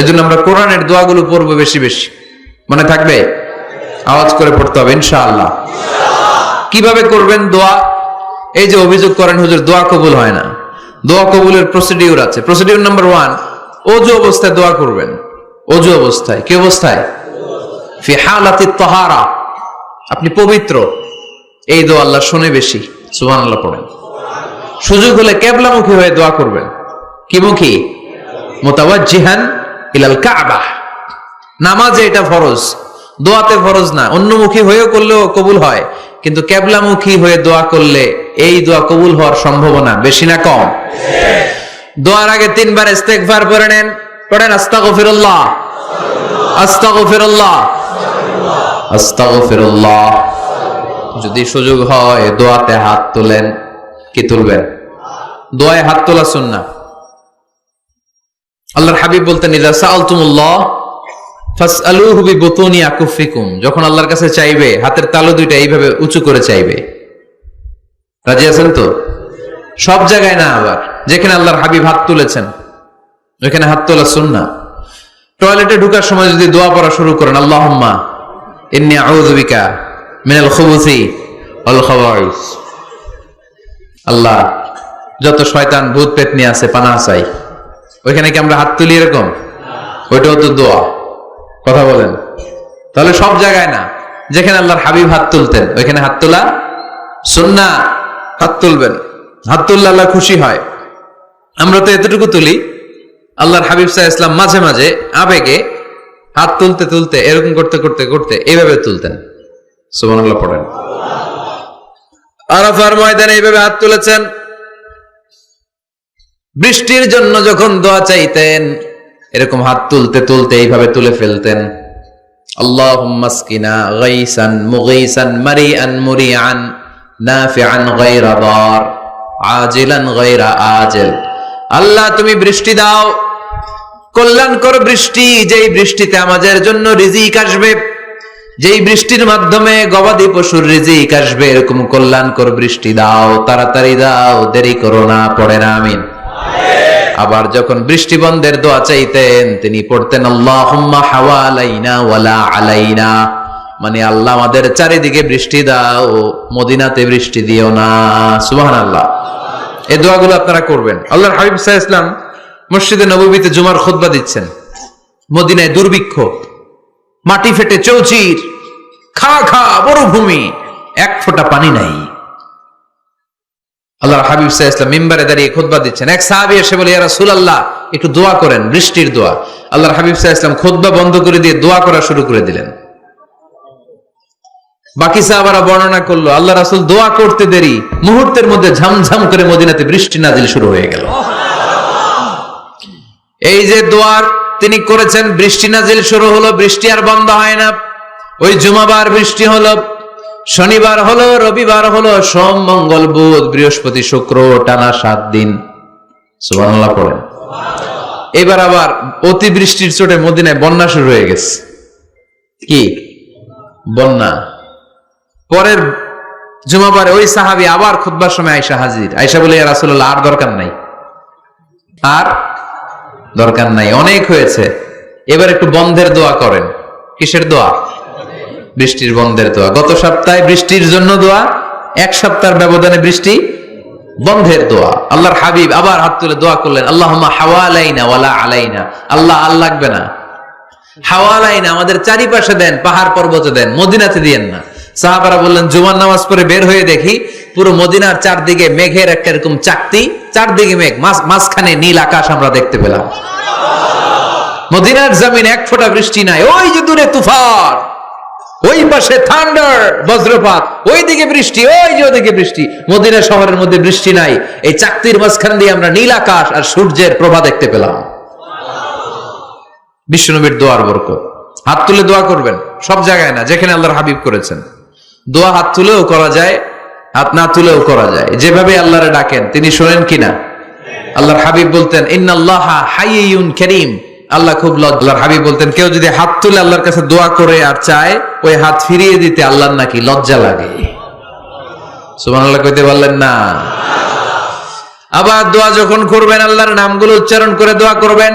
এজন্য আমরা কোরআনের দোয়াগুলো পড়বো বেশি বেশি। মনে থাকবে? আওয়াজ করে পড়তে হবে ইনশাআল্লাহ। কিভাবে করবেন দোয়া? এই যে অভিযোগ করেন হুজুর দোয়া কবুল হয় না, দোয়া কবুলের প্রসিডিউর আছে। প্রসিডিউর নাম্বার 1, ওযু অবস্থায় দোয়া করবেন। ওযু অবস্থায়, কি অবস্থায়? ফি হালাতি তাহারা, আপনি পবিত্র, এই দোয়া আল্লাহ শুনে বেশি, সুবহানাল্লাহ পড়েন। সুযোগ হলে কিবলামুখী হয়ে দোয়া করবেন। কি মুখী? মুতাওয়াজ্জিহান ইলাল কাবা। নামাজে এটা ফরজ, দোয়াতে ফরজ না। অন্যমুখী হয়েও করলেও কবুল হয়, কিন্তু কিবলামুখী হয়ে দোয়া করলে এই দোয়া কবুল হওয়ার সম্ভাবনা বেশি না কম? দোয়ার আগে 3 বার ইস্তেগফার পড়ে নেন। পড়েন আস্তাগফিরুল্লাহ, আস্তাগফিরুল্লাহ, আস্তাগফিরুল্লাহ। যদি সুযোগ হয় দোয়াতে হাত তোলেন। কি তুলবেন? দোয়ায় হাত তোলা সুন্নাহ। আল্লাহর হাবিব বলতেন, ইযা সাআলতুমুল্লাহ ফাসআলুহু বিবুতুনি আকুফিকুম, যখন আল্লাহর কাছে চাইবে হাতের তালু দুইটা এইভাবে উঁচু করে চাইবে। রাজি আছেন তো? সব জায়গায় না, আবার যেখানে আল্লাহর হাবিব হাত তুলেছেন ওইখানে হাত তোলা সুন্নাহ। টয়লেটে ঢোকার সময় যদি দোয়া পড়া শুরু করেন, আল্লাহুম্মা ইন্নী আউযু বিকা মিনাল খুবুসি ওয়াল খাবাইস, আল্লাহ যত শয়তান ভূত পেতনি আছে পানাহ চাই। ওইখানে কি আমরা হাত তুলি এরকম? ওইটাও তো দোয়া। কথা বলেন। তাহলে সব জায়গায় না, যেখানে আল্লাহর হাবিব হাত তুলতেন ওইখানে হাত তোলা সুন্নাহ। হাত তুলবেন, হাত তুললে আল্লাহ খুশি হয়। আমরা তো এতটুকু তুলি, আল্লাহর হাবিব সাল্লাল্লাহু আলাইহি ওয়াসাল্লাম মাঝে মাঝে আবেগে হাত তুলতে তুলতে এরকম করতে করতে করতে এইভাবে তুলতেন। সুবহানাল্লাহ পড়েন। আরাফার ময়দানে এইভাবে হাত তুলেছেন। বৃষ্টির জন্য যখন দোয়া চাইতেন এরকম হাত তুলতে তুলতে এইভাবে তুলে ফেলতেন। আল্লাহুম্মা আসকিনা গাইসান মুগীসান মারিআন মুরিআন নাফিআন গায়রা দার আজিলান গায়রা আজিল। আল্লাহ তুমি বৃষ্টি দাও, কল্যাণকর বৃষ্টি, যেই বৃষ্টিতে আমাদের জন্য রিজিক আসবে, যেই বৃষ্টির মাধ্যমে গবাদি পশুর রিজিক আসবে, এরকম কল্যাণকর বৃষ্টি দাও, তাড়াতাড়ি দাও, দেরি করো না। পড়ে না আমিন। আবার যখন বৃষ্টি বন্ধের দোয়া চাইতেন তিনি পড়তেন আল্লাহুম্মা হাওয়ালাইনা ওয়ালা আলাইনা, মানে আল্লাহ আমাদের চারিদিকে বৃষ্টি দাও, মদিনাতে বৃষ্টি দিও না। সুবহানাল্লাহ। এই দোয়াগুলো আপনারা করবেন। আল্লাহর হাবিব সাল্লাল্লাহু আলাইহি ওয়াসাল্লাম মসজিদে নববীতে জুমার খুতবা দিচ্ছেন। মদিনায় দুর্ভিক্ষ, মাটি ফেটে চৌচির, খা খা মরুভূমি, এক ফোঁটা পানি নাই। আল্লাহর হাবিব সাল্লাল্লাহু আলাইহি ওয়াসাল্লাম মিম্বারে দাঁড়িয়ে খুতবা দিচ্ছেন। এক সাহাবী এসে বলে, ইয়া রাসূলুল্লাহ একটু দোয়া করেন, বৃষ্টির দোয়া। আল্লাহর হাবিব সাল্লাল্লাহু আলাইহি ওয়াসাল্লাম খুতবা বন্ধ করে দিয়ে দোয়া করা শুরু করে দিলেন। বাকি সাহাবারা বর্ণনা করলো আল্লাহ রাসূল দোয়া করতে দেরি, মুহূর্তের মধ্যে ঝমঝম করে মদিনাতে বৃষ্টি নাজিল শুরু হয়ে গেল। এই যে দোয়ার তিনি করেছেন, বৃষ্টি নাজিল শুরু হলো, বৃষ্টি আর বন্ধ হয় না। ওই জুমাবার বৃষ্টি হলো, শনিবার হলো, রবিবার হলো, সোম মঙ্গল বুধ বৃহস্পতি শুক্র, টানা 7 দিন। সুবহানাল্লাহ পড়েন। এবার আবার অতিবৃষ্টির চোটে মদিনায় বন্যা শুরু হয়ে গেছে। কি বন্যা? পরের জুমাবারে ওই সাহাবী আবার খুতবার সময় আয়েশা হাজির। আয়েশা বলে, ইয়া রাসূলুল্লাহ, আর দরকার নাই, আর দরকার নাই, অনেক হয়েছে, এবার একটু বন্ধের দোয়া করেন। কিসের দোয়া? বৃষ্টির বন্ধের দোয়া। গত সপ্তাহে বৃষ্টির জন্য দোয়া, এক সপ্তাহের ব্যবধানে বৃষ্টি বন্ধের দোয়া। আল্লাহর হাবিব আবার হাত তুলে দোয়া করলেন, আল্লাহুম্মা হাওয়ালাইনা ওয়ালা আলাইনা। আল্লাহ, আর লাগবে না, হাওয়ালাইনা, আমাদের চারিপাশে দেন, পাহাড় পর্বতে দেন, মদিনাতে দিয়েন না। সাহাবারা বললেন, জুমার নামাজ পড়ে বের হয়ে দেখি পুরো মদিনার চারদিকে মেঘের একটা এরকম চাকতি, চারদিকে মেঘ, মাঝখানে নীল আকাশ আমরা দেখতে পেলাম। মদিনার জমিন এক ফোঁটা বৃষ্টি নাই। ওই যে দূরে তুফান, ওই পাশে থান্ডার, বজ্রপাত, ওই দিকে বৃষ্টি, ওই যে ওদিকে বৃষ্টি। মদিনা শহরের মধ্যে বৃষ্টি নাই, এই চাকতির মাঝখান দিয়ে আমরা নীল আকাশ আর সূর্যের প্রভা দেখতে পেলাম। বিশ্বনবীর দোয়ার বরকত। হাত তুলে দোয়া করবেন, সব জায়গায় না, যেখানে আল্লাহর হাবিব করেছেন। দোয়া হাত তুলেও করা যায়, হাত না তুলেও করা যায়, যেভাবে আল্লাহরে ডাকেন তিনি শোনেন কিনা। আল্লাহর হাবিব বলতেন, ইন্নাল্লাহা হাইয়ুন কারীম। আল্লাহ খুব আল্লাহর হাবিব বলতেন, কেউ যদি হাত তুলে আল্লাহর কাছে দোয়া করে আর চায়, ওই হাত ফিরিয়ে দিতে আল্লাহর নাকি লজ্জা লাগে। সুবহানাল্লাহ কইতে বললেন না? আবার দোয়া যখন করবেন, আল্লাহর নামগুলো উচ্চারণ করে দোয়া করবেন।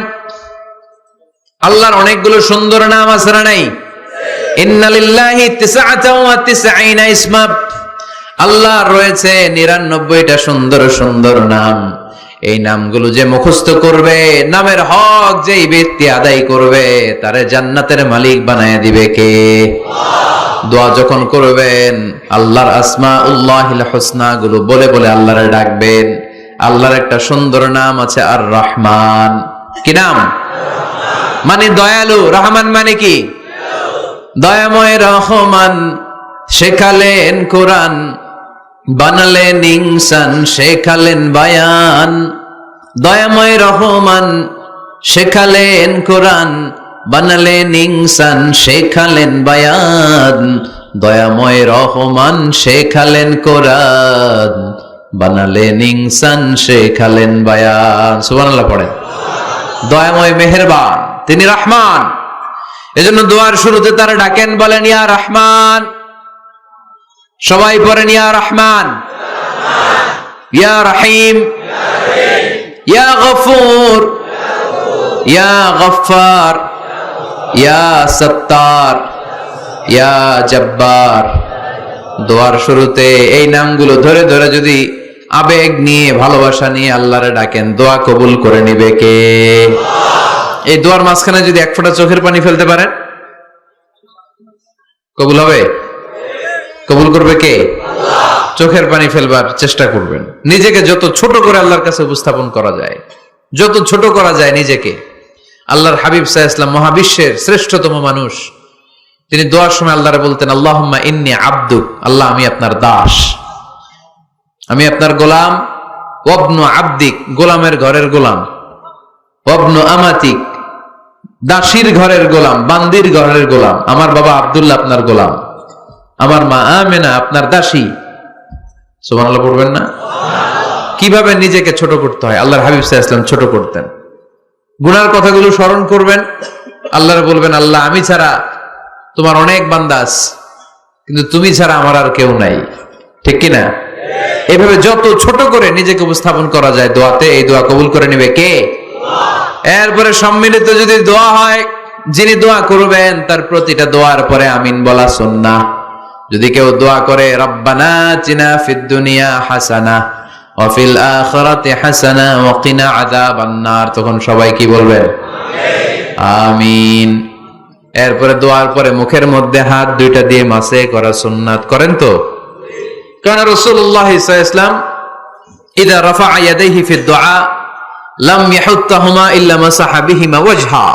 আল্লাহর অনেকগুলো সুন্দর নাম আছে না নাই? ইন্নালিল্লাহি 99 ইসমা। আল্লাহর রয়েছে 99টা সুন্দর সুন্দর নাম। এই নামগুলো যে মুখস্থ করবে, নামের হক যেই ব্যক্তি আদায় করবে, তারে জান্নাতের মালিক বানায় দিবে কে? দোয়া যখন করবেন, আল্লাহর আসমাউল্লাহিল হুসনা গুলো বলে বলে আল্লাহরে ডাকবেন। আল্লাহর একটা সুন্দর নাম আছে আর রহমান। কি নাম? মানে দয়ালু। রহমান মানে কি? দয়াময়। রহমান শেখালেন কোরআন, বানালেন ইনসান, শেখালেন বায়ান। দয়াময় রহমান শেখালেন কোরআন, বানালেন ইনসান, শেখালেন বায়ান। দয়াময় রহমান শেখালেন কোরআন, বানালেন ইনসান, শেখালেন বায়ান। সুবহানাল্লাহ পড়েন। দয়াময়, মেহেরবান, তিনি রহমান। এজন্য দোয়ার শুরুতে তারা ডাকেন, বলেন ইয়া রহমান। সবাই পড়েন ইয়া রহমান, ইয়া রহিম, ইয়া গফুর, ইয়া গফফার, ইয়া সত্তার, ইয়া জব্বার। দোয়ার শুরুতে এই নামগুলো ধরে ধরে যদি আবেগ নিয়ে, ভালোবাসা নিয়ে আল্লাহরে ডাকেন, দোয়া কবুল করে নিবে কে? এই দোয়ার মাঝখানে যদি এক ফোঁটা চোখের পানি ফেলতে পারেন, কবুল হবে? কবুল করবে কে? চোখের পানি ফেলবার চেষ্টা করবেন। নিজেকে যত ছোট করে আল্লাহর কাছে উপস্থাপন করা যায়, যত ছোট করা যায় নিজেকে। আল্লাহর হাবিব সাল্লাল্লাহু আলাইহি ওয়াসাল্লাম মহাবিশ্বের শ্রেষ্ঠতম মানুষ, তিনি দোয়ার সময় আল্লাহরে বলতেন, আল্লাহুম্মা ইন্নী আবদুক। আল্লাহ, আমি আপনার দাস, আমি আপনার গোলাম। ওয়াবনু আবদিক, গোলামের ঘরের গোলাম। ওয়াবনু আমাতিক, দাসীর ঘরের গোলাম, বান্দির ঘরের গোলাম। আমার বাবা আব্দুল্লাহ আপনার গোলাম, আমার মা আমেনা আপনার দাসী। সুবহানাল্লাহ পড়বেন না? কিভাবে নিজেকে ছোট করতে হয় আল্লাহর হাবিব সাল্লাল্লাহু আলাইহি ওয়াসাল্লাম ছোট করতেন। গুনার কথাগুলো স্মরণ করবেন, আল্লাহর বলবেন, আল্লাহ, আমি ছাড়া তোমার অনেক বান্দা আছে, কিন্তু তুমি ছাড়া আমার আর কেউ নাই। ঠিক কিনা? এভাবে যত ছোট করে নিজেকে উপস্থাপন করা যায় দোয়াতে, এই দোয়া কবুল করে নেবে কে? এরপরে সম্মিলিত যদি দোয়া হয়, যিনি দোয়া করবেন তার প্রতিটা দোয়ার পরে আমিন বলা সুন্নাহ। যদি কেউ দোয়া করে রব্বানা আতিনা ফিদ দুনিয়া হাসানাহ ওয়া ফিল আখিরাতি হাসানাহ ওয়া কিনা আযাবান নার, তখন সবাই কি বলবেন? আমিন। এরপরে দোয়ার পরে মুখের মধ্যে হাত দুইটা দিয়ে মাসে করা সুন্নাত। করেন তো? কারণ রাসূলুল্লাহ সাল্লাল্লাহু আলাইহি ওয়াসাল্লাম ইযা রাফা'a ইয়াদাইহি ফিদ দুআ লাম ইয়াহুত্তাহুমা ইল্লা মাসাহা বিহিমা ওয়াজহা।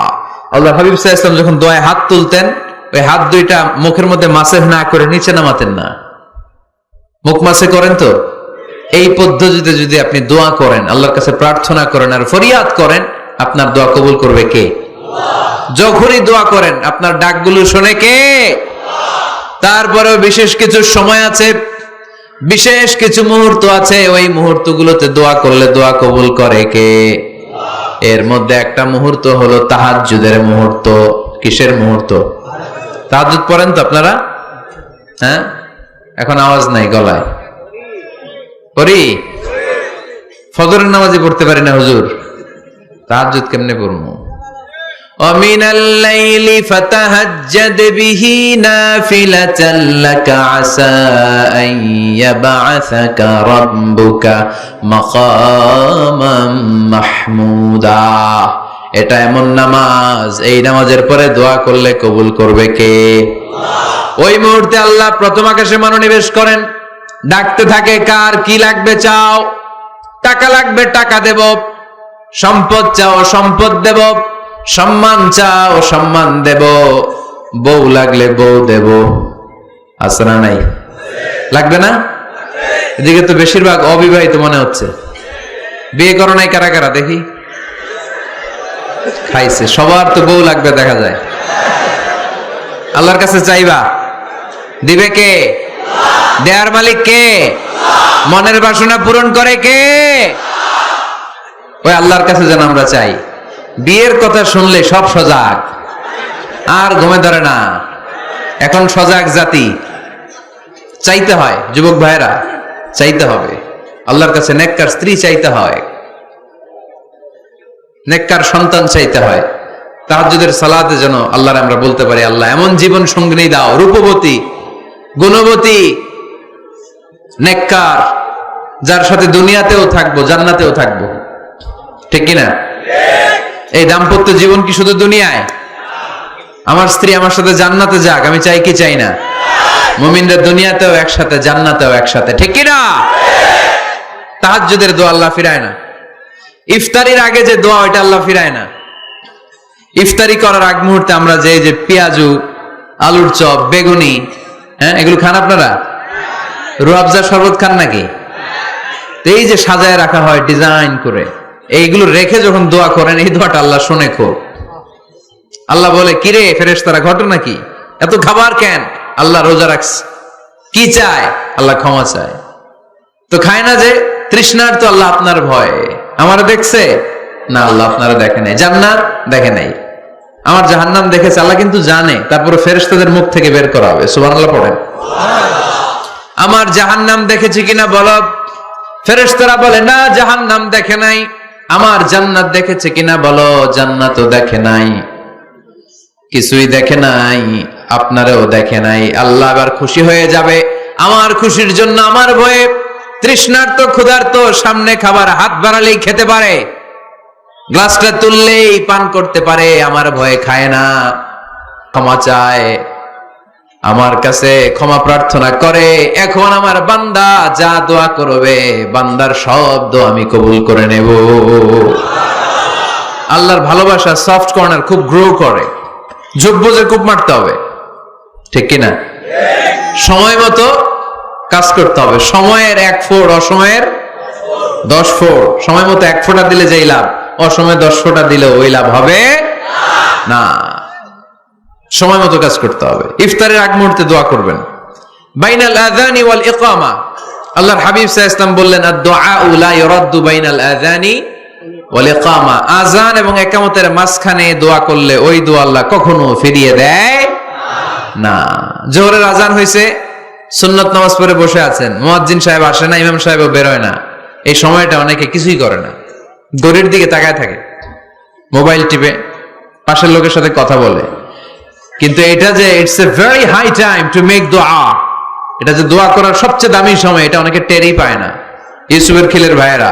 আল্লাহর হাবিব সাল্লাল্লাহু আলাইহি ওয়াসাল্লাম যখন দোয়ায় হাত তুলতেন, ওই হাত দুইটা মুখের মধ্যে মাসে না করে নিচে নামাতেন না। মুখ মাসে করেন তো? এই পদ্ধতিতে যদি আপনি দোয়া করেন, আল্লাহর কাছে প্রার্থনা করেন আর ফরিয়াদ করেন, আপনার দোয়া কবুল করবে কে? যখনই দোয়া করেন আপনার ডাকগুলো শোনে কে? তারপরেও বিশেষ কিছু সময় আছে, বিশেষ কিছু মুহূর্ত আছে, ওই মুহূর্তগুলোতে দোয়া করলে দোয়া কবুল করে কে? এর মধ্যে একটা মুহূর্ত হলো তাহাজ্জুদের মুহূর্ত। কিসের মুহূর্ত? তাহাজ্জুদ পড়েন তো আপনারা? হ্যাঁ, এখন আওয়াজ নাই গলায়। পড়ি? ফজরের নামাজই পড়তে পারি না হুজুর, তাহাজ্জুদ কেমনে পড়বো? ومن الليل فتهجد به نافلة لك عسى أن يبعثك ربك مقاما محمودا। এটা এমন নামাজ, এই নামাজের পরে দোয়া করলে কবুল করবে কে? ওই মুহূর্তে আল্লাহ প্রথম আকাশে মনোনিবেশ করেন, ডাকতে থাকে, কার কি লাগবে চাও? টাকা লাগবে টাকা দেব, সম্পদ চাও সম্পদ দেব, সম্মান চাও সম্মান দেব, বউ লাগলে বউ দেব। আছে না নাই? লাগবে না? এদিকে তো বেশিরভাগ অবিবাহিত মনে হচ্ছে। বিয়ে করো নাই কারা কারা দেখি? খাইছে। সবার তো বউ লাগবে দেখা যায়। আল্লাহর কাছে চাইবা, দিবে কে? দেয়ার মালিক কে? মনের বাসনা পূরণ করে কে? ওই আল্লাহর কাছে যেন আমরা চাই। বিয়ের কথা শুনলে সব সজাগ, আর ঘুমে ধরে না। এখন সজাগ জাতি, চাইতে হয়। যুবক ভাইরা চাইতে হবে আল্লাহর কাছে, নেককার স্ত্রী চাইতে হয়, নেককার সন্তান চাইতে হয়। তাহাজ্জুদের সালাতে যেন আল্লাহর আমরা বলতে পারি, আল্লাহ এমন জীবন সঙ্গিনী দাও, রূপবতী গুণবতী নেককার, যার সাথে দুনিয়াতেও থাকবো জান্নাতেও থাকবো। ঠিক কিনা? এই দাম্পত্য জীবন কি শুধু দুনিয়ায়? আমার স্ত্রী আমার সাথে জান্নাতে যাক, আমি চাই কি চাই না? মুমিনরা দুনিয়াতেও একসাথে জান্নাতেও একসাথে। ঠিক কিনা? তাহাজ্জুদের দোয়া আল্লাহ ফিরায় না। ইফতারির আগে যে দোয়া, ওইটা আল্লাহ ফিরায় না। ইফতারি করার আগ মুহূর্তে আমরা যে পেঁয়াজু, আলুর চপ, বেগুনি, হ্যাঁ, এগুলো খান আপনারা? রুয়াবজা শরবত খান নাকি? এই যে সাজায় রাখা হয় ডিজাইন করে, এইগুলো রেখে যখন দোয়া করেন, এই দোয়াটা আল্লাহ শুনে খুব। আল্লাহ বলে, কিরে ফেরেশতারা, ঘটনা কি? এত খাবার কেন? আল্লাহ রোজা রাখছে। কি চায়? আল্লাহ ক্ষমা চায়। তো খায় না যে তৃষ্ণার, তো আল্লাহ আপনার ভয়। আমার দেখছে না, আল্লাহ আপনারা দেখে নাই। জান্নাত দেখে নাই, আমার জাহান্নাম দেখেছে আল্লাহ কিন্তু জানে। তারপরে ফেরেশতাদের মুখ থেকে বের করা হবে। সুবহানাল্লাহ পড়েন। আমার জাহান্নাম দেখেছি কিনা বলো? ফেরেশতারা বলে না, জাহান্নাম দেখে নাই। আমার জান্নাত দেখেছে কিনা বলো? জান্নাতও দেখে নাই, কিছুই দেখে নাই, আপনারও দেখে নাই। আল্লাহ আবার খুশি হয়ে যাবে। আমার খুশির জন্য আমার ভয়ে তৃষ্ণার্ত ক্ষুধার্ত সামনে খাবার হাত বাড়ালেই খেতে পারে, গ্লাসটা তুললেই পান করতে পারে, আমার ভয়ে খায় না, ক্ষমা চায়, আমার কাছে ক্ষমা প্রার্থনা করে। এখন আমার বান্দা যা দোয়া করবে, বান্দার সব দোয়া আমি কবুল করে নেব। আল্লাহর ভালোবাসা সফট কর্নার খুব গ্রো করে, যোগ বুঝে খুব মারতে হবে। ঠিক কিনা? সময় মতো কাজ করতে হবে। সময়ের 1 ফোঁট, অসময়ের 10 ফোঁট। সময় মতো 1 ফোঁটা দিলে যেই লাভ, অসময়ে 10 ফোঁটা দিলে ওই লাভ হবে না। সময় মতো কাজ করতে হবে। ইফতারের আগ মুহূর্তে দোয়া করবেন। বাইনাল আযানি ওয়াল ইকামা, আল্লাহর হাবিব সাল্লাল্লাহু আলাইহি ওয়াসাল্লাম বললেন, আদ-দুআউ লা ইউরাদ্দু বাইনাল আযানি ওয়াল ইকামা। আযান এবং ইকামতের মাঝখানে দোয়া করলে ওই দোয়া আল্লাহ কখনো ফিরিয়ে দেয় না। জোহরের আযান হয়েছে, সুন্নত নামাজ পড়ে বসে আছেন, মুয়াজ্জিন সাহেব আসে না, ইমাম সাহেবও বেরোয় না। এই সময়টা অনেকে কিছুই করে না, ঘড়ির দিকে তাকায় থাকে, মোবাইল টিপে, পাশের লোকের সাথে কথা বলে। কিন্তু এটা যে it's a very high time to make দোয়া, এটা যে দোয়া করার সবচেয়ে দামি সময়, এটা অনেকে টেরই পায় না। ইউসুফের খিলের ভাইয়েরা,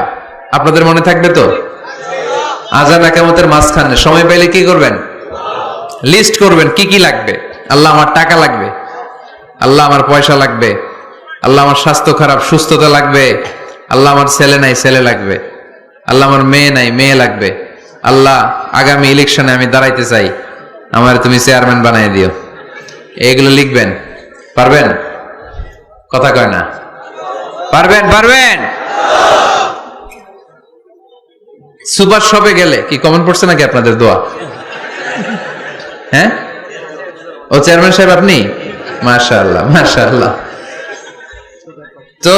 আপনাদের মনে থাকবে তো? আযান ইকামতের মাঝখানে সময় পাইলে কি করবেন? লিস্ট করবেন কি কি লাগবে। আল্লাহ আমার টাকা লাগবে, আল্লাহ আমার পয়সা লাগবে, আল্লাহ আমার স্বাস্থ্য খারাপ সুস্থতা লাগবে, আল্লাহ আমার ছেলে নাই ছেলে লাগবে, আল্লাহ আমার মেয়ে নাই মেয়ে লাগবে, আল্লাহ আগামী ইলেকশনে আমি দাঁড়াইতে চাই, আমার তুমি চেয়ারম্যান বানাই দিও। এগুলো লিখবেন। পারবেন? কথা কয় না। পারবেন? পারবেন? সুপার শপে গেলে কি কমন পড়ছে নাকি আপনাদের দোয়া? হ্যাঁ, ও চেয়ারম্যান সাহেব আপনি? মাশাআল্লাহ মাশাআল্লাহ। তো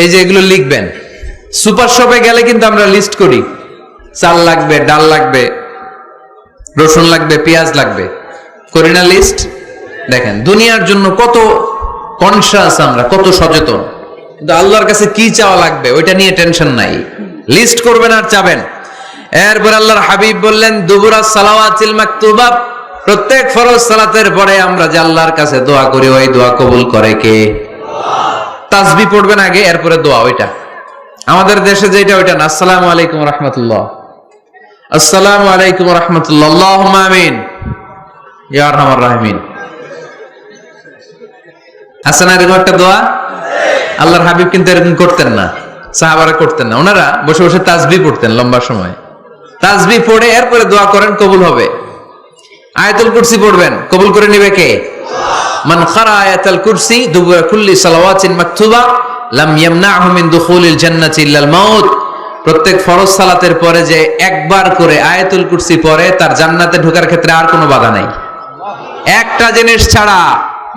এই যে এগুলো লিখবেন, সুপার শপে গেলে কিন্তু আমরা লিস্ট করি, চাল লাগবে, ডাল লাগবে, রসুন লাগবে, পেঁয়াজ লাগবে, করি না লিস্ট? দেখেন দুনিয়ার জন্য কত কনসিয়াস আমরা, কত সচেতন, কিন্তু আল্লাহর কাছে কি চাওয়া লাগবে ওইটা নিয়ে টেনশন নাই, লিস্ট করবেন আর চাবেন। এরপর আল্লাহর হাবিব বললেন দুবুরা সালাওয়াতিল মাকতুবা, প্রত্যেক ফরজ সালাতের পরে আমরা যে আল্লাহর কাছে দোয়া করি ওই দোয়া কবুল করে কে? তাসবিহ পড়বেন আগে, এরপরে দোয়া। ওইটা আমাদের দেশে যেটা ওইটা না, আসসালামু আলাইকুম রাহমাতুল্লাহ, আসসালামু আলাইকুম রাহমাতুল্লাহ, আল্লাহুম্মা আমিন ইয়া আরহামার রাহিমিন। আছে না এরকম একটা দোয়া? আল্লাহর হাবিব কিন্তু এরকম করতেন না, সাহাবারা করতেন না, ওনারা বসে বসে তাসবিহ পড়তেন লম্বা সময়। তাসবিহ পড়ে এরপরে দোয়া করেন, কবুল হবে। আয়াতুল কুরসি পড়বেন, কবুল করে নেবে কে? মান ক্বারা আয়াতুল কুরসি দুবুরা কুল্লি সালাওয়াতিন মাকতুবা লাম ইয়ামনাহু মিন দুখুলিল জান্নাতি ইল্লাল মাউত। প্রত্যেক ফরজ সালাতের পরে যে একবার করে আয়াতুল কুরসি পড়ে তার জান্নাতে ঢোকার ক্ষেত্রে আর কোনো বাধা নাই। একটা জিনিস ছাড়া,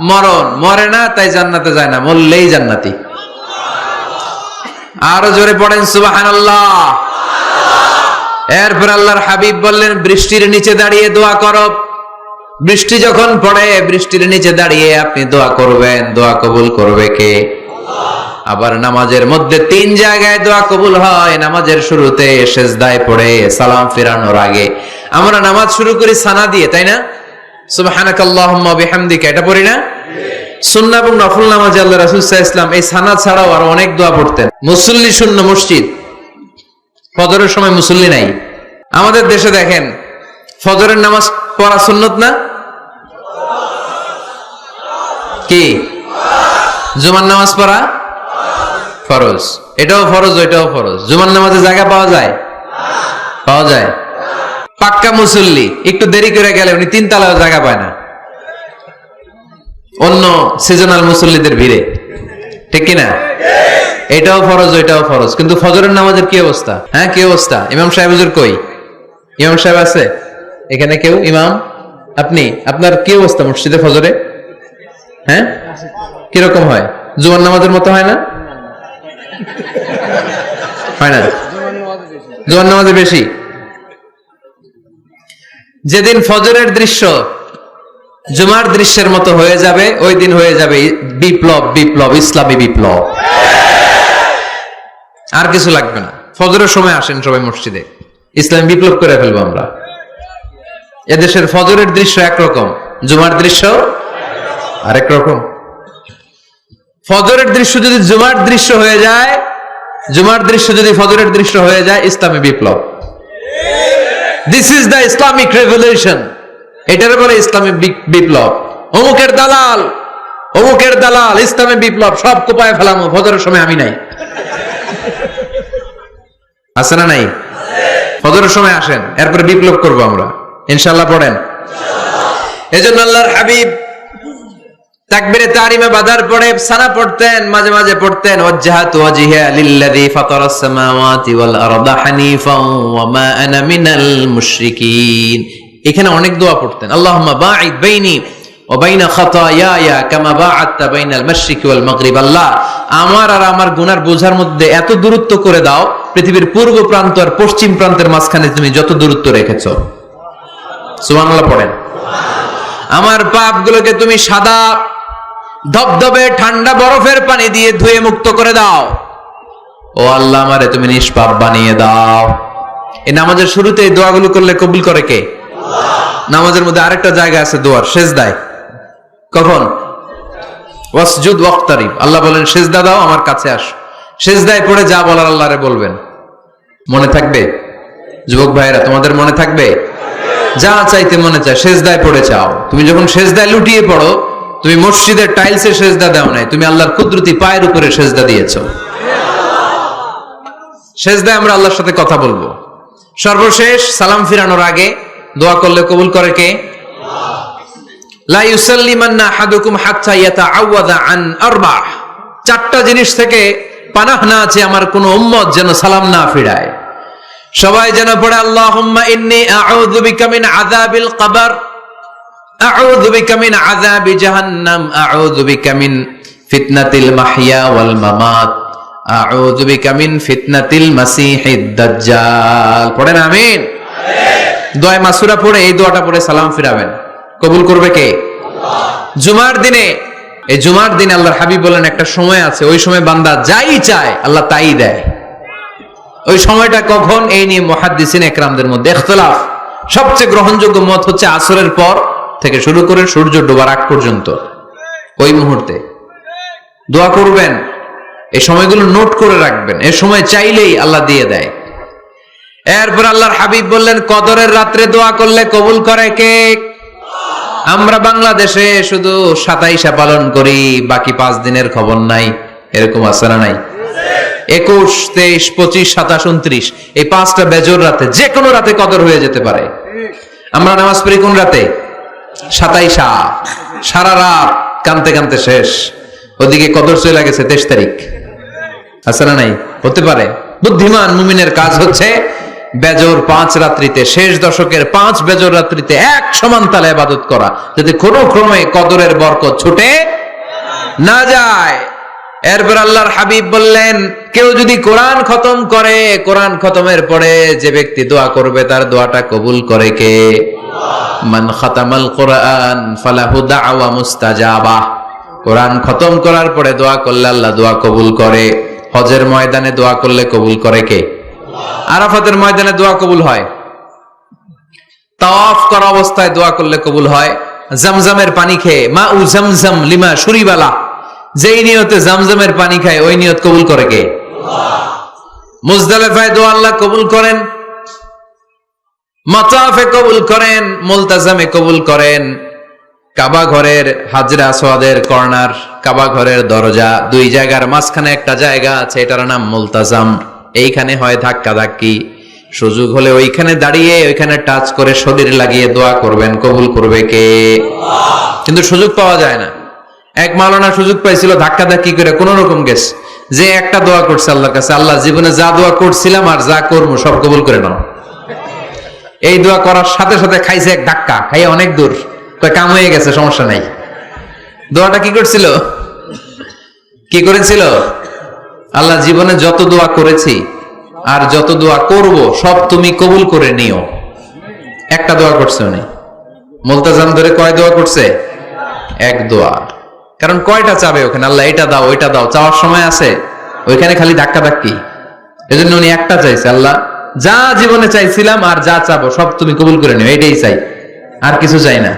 মরণ, মরে না তাই জান্নাতে যায় না, মরলেই জান্নাতি। আরো জোরে পড়েন সুবহানাল্লাহ। এরপর আল্লাহর হাবিব বললেন বৃষ্টির নিচে দাঁড়িয়ে দোয়া করো। বৃষ্টি যখন পড়ে বৃষ্টির নিচে দাঁড়িয়ে আপনি দোয়া করবেন, দোয়া কবুল করবে কে? আবার নামাজের মধ্যে 3 জায়গায় দোয়া কবুল হয়। নামাজের শুরুতে, সেজদায় পড়ে, সালাম ফেরানোর আগে। আমরা নামাজ শুরু করি সানা দিয়ে, তাই না? সুবহানাকাল্লাহুম্মা বিহামদিকা, এটা পড়ি না? সুন্নাহ এবং নফল নামাজে আল্লাহ রাসূল সাল্লাল্লাহু আলাইহি ওয়াসাল্লাম এই সানা ছাড়াও আরো অনেক দোয়া পড়তেন। মুসল্লি শূন্য মসজিদ, ফজরের সময় মুসল্লি নাই। আমাদের দেশে দেখেন ফজরের নামাজ পড়া সুন্নত না কি? জুমার নামাজ পড়া ফরজ, এটাও ফরজ ওইটাও ফরজ। জুমার নামাজে জায়গা পাওয়া যায়? পাওয়া যায়। পাক্কা মুসল্লি একটু দেরি করে গেলে উনি 3 তলায় জায়গা পায় না, অন্য সিজনাল মুসল্লিদের ভিড়ে, ঠিক কিনা? এটাও ফরজ ওইটাও ফরজ। কিন্তু ফজরের নামাজের কি অবস্থা? হ্যাঁ, কি অবস্থা? ইমাম সাহেব হুজুর কই? ইমাম সাহেব আছে এখানে কেউ? ইমাম আপনি, আপনার কি অবস্থা মসজিদে ফজরে? হ্যাঁ, কিরকম হয়? জুমার নামাজের মতো হয় না? হয় না? জুমার নামাজে বেশি। যেদিন ফজরের দৃশ্য জুমার দৃশ্যের মতো হয়ে যাবে ওই দিন হয়ে যাবে বিপ্লব, বিপ্লব, ইসলামী বিপ্লব। আর কিছু লাগবে না। ফজরের সময় আসেন সবাই মসজিদে, ইসলামী বিপ্লব করে ফেলবো আমরা। এদেশের ফজরের দৃশ্য একরকম, জুমার দৃশ্য আরেক রকম। ফজরের দৃশ্য যদি জুমার দৃশ্য হয়ে যায়, জুমার দৃশ্য যদি ফজরের দৃশ্য হয়ে যায়, ইসলামী বিপ্লব। This is the Islamic revolution. এটার বলে ইসলামী বিপ্লব। অমুকের দালাল, অমুকের দালাল, ইসলামী বিপ্লব সব কোপায় ফেলামো, ফজরের সময় আমি নাই। আছে না নাই? ফজরের সময় আসেন, এরপরে বিপ্লব করবো আমরা ইনশাআল্লাহ। পড়েন। এজন্য আল্লাহর হাবিব তাকবীরে তাহরিমে বাঁধার পরে সানা পড়তেন, মাঝে মাঝে পড়তেন ওয়াজহাতু ওয়াজহিয়া লিল্লাযী ফাতারাস সামাওয়াতি ওয়াল আরদা হানিফাও ওয়া মা আনা মিনাল মুশরিকিন। এখানে অনেক দোয়া পড়তেন। আল্লাহুম্মা বাঈদ বাইনি ওয়া বাইনা খাতায়ায়া কামা বাআদতা বাইনাল মাশরিকি ওয়াল মাগরিব। আল্লাহ, আমার আর আমার গুনার বোঝার মধ্যে এত দূরত্ব করে দাও, পৃথিবীর পূর্ব প্রান্ত আর পশ্চিম প্রান্তের মাঝখানে তুমি যত দূরত্ব রেখেছো। সুবহানাল্লাহ পড়েন। আমার পাপগুলোকে তুমি সাদা ধবধবে ঠান্ডা বরফের পানি দিয়ে ধুয়ে মুক্ত করে দাও। ও আল্লাহ, আমারে তুমি নিষ্পাপ বানিয়ে দাও। এই নামাজের শুরুতে এই দোয়াগুলো করলে কবুল করে কে? নামাজের মধ্যে আরেকটা জায়গা আছে দোয়ার, সেজদায়। কখন? ওয়াসজুদ ওয়াক্তারিব। আল্লাহ বলেন সেজদা দাও, আমার কাছে আসো। সেজদায় পড়ে যা বলার আল্লাহরে বলবেন। মনে থাকবে? যুবক ভাইরা, তোমাদের মনে থাকবে? যা চাইতে মনে চায় সেজদায় পড়ে চাও। তুমি যখন সেজদায় লুটিয়ে পড়ো, তুমি মসজিদের টাইলসে সেজদা দাও নাই, তুমি আল্লাহর কুদরতি পায়ের উপরে সেজদা দিয়েছো। সেজদায় আমরা আল্লাহর সাথে কথা বলবো। সর্বশেষ সালাম ফিরানোর আগে দোয়া করলে কবুল করে কে? লা ইউসাল্লিমান্না আহাদুকুম হাত্তা ইয়াতাআওয়াযা আন আরবা'। 4টা জিনিস থেকে পানাহ না আছে আমার কোন উম্মত যেন সালাম না ফিরায়। সবাই যেন পড়ে আল্লাহুম্মা ইন্নী আউযু বিকা মিন আযাবিল কবর, আউযু বিকা মিন আযাবি জাহান্নাম, আউযু বিকা মিন ফিতনাতিল মাহইয়া ওয়াল মামাত, আউযু বিকা মিন ফিতনাতিল মাসিহিদ দাজ্জাল। পড়েন আমিন। দোয়া মাসুরা পড়ে এই দোয়াটা পড়ে সালাম ফিরাবেন, কবুল করবে কে? জুমার দিনে, এই জুমার দিনে আল্লাহর হাবিব বলেন একটা সময় আছে, ওই সময় বান্দা যাই চায় আল্লাহ তাই দেয়। ওই সময়টা কখন, এই নিয়ে মুহাদ্দিসিন একরামদের মধ্যে ইখতিলাফ। সবচেয়ে গ্রহণযোগ্য মত হচ্ছে আসরের পর থেকে শুরু করে সূর্য ডোবার আগ পর্যন্ত, ওই মুহূর্তে দোয়া করবেন। এই সময়গুলো নোট করে রাখবেন, এই সময় চাইলেই আল্লাহ দিয়ে দেয়। এরপর আল্লাহর হাবিব বললেন কদরের রাত্রে দোয়া করলে কবুল করে কে? আমরা বাংলাদেশে শুধু 27 পালন করি, বাকি 5 দিনের খবর নাই। এরকম আছে না নাই? 21, 23, 25, 27, 29 এই 5টা বেজর রাতে, যে কোনো রাতে কদর হয়ে যেতে পারে। আমরা নামাজ পড়ি কোন রাতে? 27। সারা রাত কানতে কানতে শেষ, ওদিকে কদর চলে গেছে 23 তারিখ। আছে না নাই? হতে পারে। বুদ্ধিমান মুমিনের কাজ হচ্ছে বেজর 5 রাত্রিতে, শেষ দশকের 5 বেজর রাত্রিতে এক সমান তালে ইবাদত করা, যাতে কোনো ক্রমে কদরের বরকত ছুটে না যায়। এরপর আল্লাহর হাবিব বললেন কেউ যদি কোরআন খতম করে, কোরআন খতমের পরে যে ব্যক্তি দোয়া করবে তার দোয়াটা কবুল করে কে? মান খাতামাল কোরআন ফালাহু দাওয়া মুস্তাজাবা। কোরআন খতম করার পরে দোয়া করলে আল্লাহ দোয়া কবুল করে। হজের ময়দানে দোয়া করলে কবুল করে কে? আরাফাতের ময়দানে দোয়া কবুল হয়। তাওয়াফ করা অবস্থায় দোয়া করলে কবুল হয়। জামজামের পানি খেয়ে, মা উ জামজাম লিমা শুরিবালা, যেই নিয়তে জামজামের পানি খায় ওই নিয়ত কবুল করে কে? মুজদালিফায় দোয়া আল্লাহ কবুল করেন, মাতাফে কবুল করেন, মুলতাজামে কবুল করেন। কাবা ঘরের হাজরে আসওয়াদের কর্নার, কাবা ঘরের দরজা, 2 জায়গার মাঝখানে একটা জায়গা আছে, এটার নাম মুলতাজাম। এইখানে হয় ধাক্কা ধাক্কি, সুযোগ হলে ওইখানে দাঁড়িয়ে ওইখানে টাচ করে শরীর লাগিয়ে দোয়া করবেন, কবুল করবে কে? কিন্তু সুযোগ পাওয়া যায় না। এক মাওলানা সুযোগ পাইছিল, ধাক্কা ধাক্কি করে কোন রকম গেছে, যে একটা দোয়া করছে আল্লাহর কাছে, আল্লাহ জীবনে যা দোয়া করছিলাম আর যা করবো সব কবুল করে নাও। এই দোয়া করার সাথে সাথে খাইছে এক ধাক্কা, খাইয়ে অনেক দূর, কাম হয়ে গেছে, সমস্যা নাই। দোয়াটা কি করছিল? কি করেছিল? আল্লাহ জীবনে যত দোয়া করেছি আর যত দোয়া করব সব তুমি কবুল করে নিও। একটা দোয়া করছে উনি, মুলতাজাম ধরে কয় দোয়া করছে? এক দোয়া। কারণ কয়টা চাবে ওখানে? আল্লাহ এটা দাও ওইটা দাও, চাওয়ার সময় আছে? ওইখানে খালি ধাক্কা ধাক্কি। এজন্য উনি একটা চাইছে, আল্লাহ যা জীবনে চাইছিলাম আর যা চাবো সব তুমি কবুল করে নিও, এইটাই চাই, আর কিছু চাই না।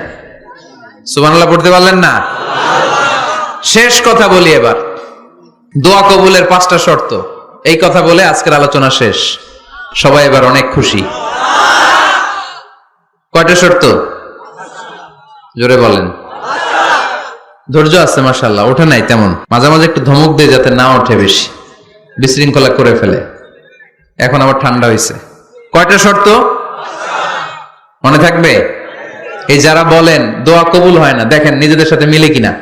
সুবহানাল্লাহ পড়তে পারলেন না? শেষ কথা বলি এবার, দোয়া কবুলের 5টা শর্ত। এই কথা বলে আজকের আলোচনা শেষ। সবাই এবার অনেক খুশি। কয়টা শর্ত? জোরে বলেন। ধৈর্য আছে মাশাআল্লাহ, ওঠে নাই তেমন, মাঝে মাঝে একটু ধমক দিয়ে যাতে না ওঠে, বেশি বিশৃঙ্খলা করে ফেলে। এখন আবার ঠান্ডা হয়েছে। কয়টা শর্ত মনে থাকবে? এই যারা বলেন দোয়া কবুল হয় না, দেখেন নিজেদের সাথে মিলে কিনা।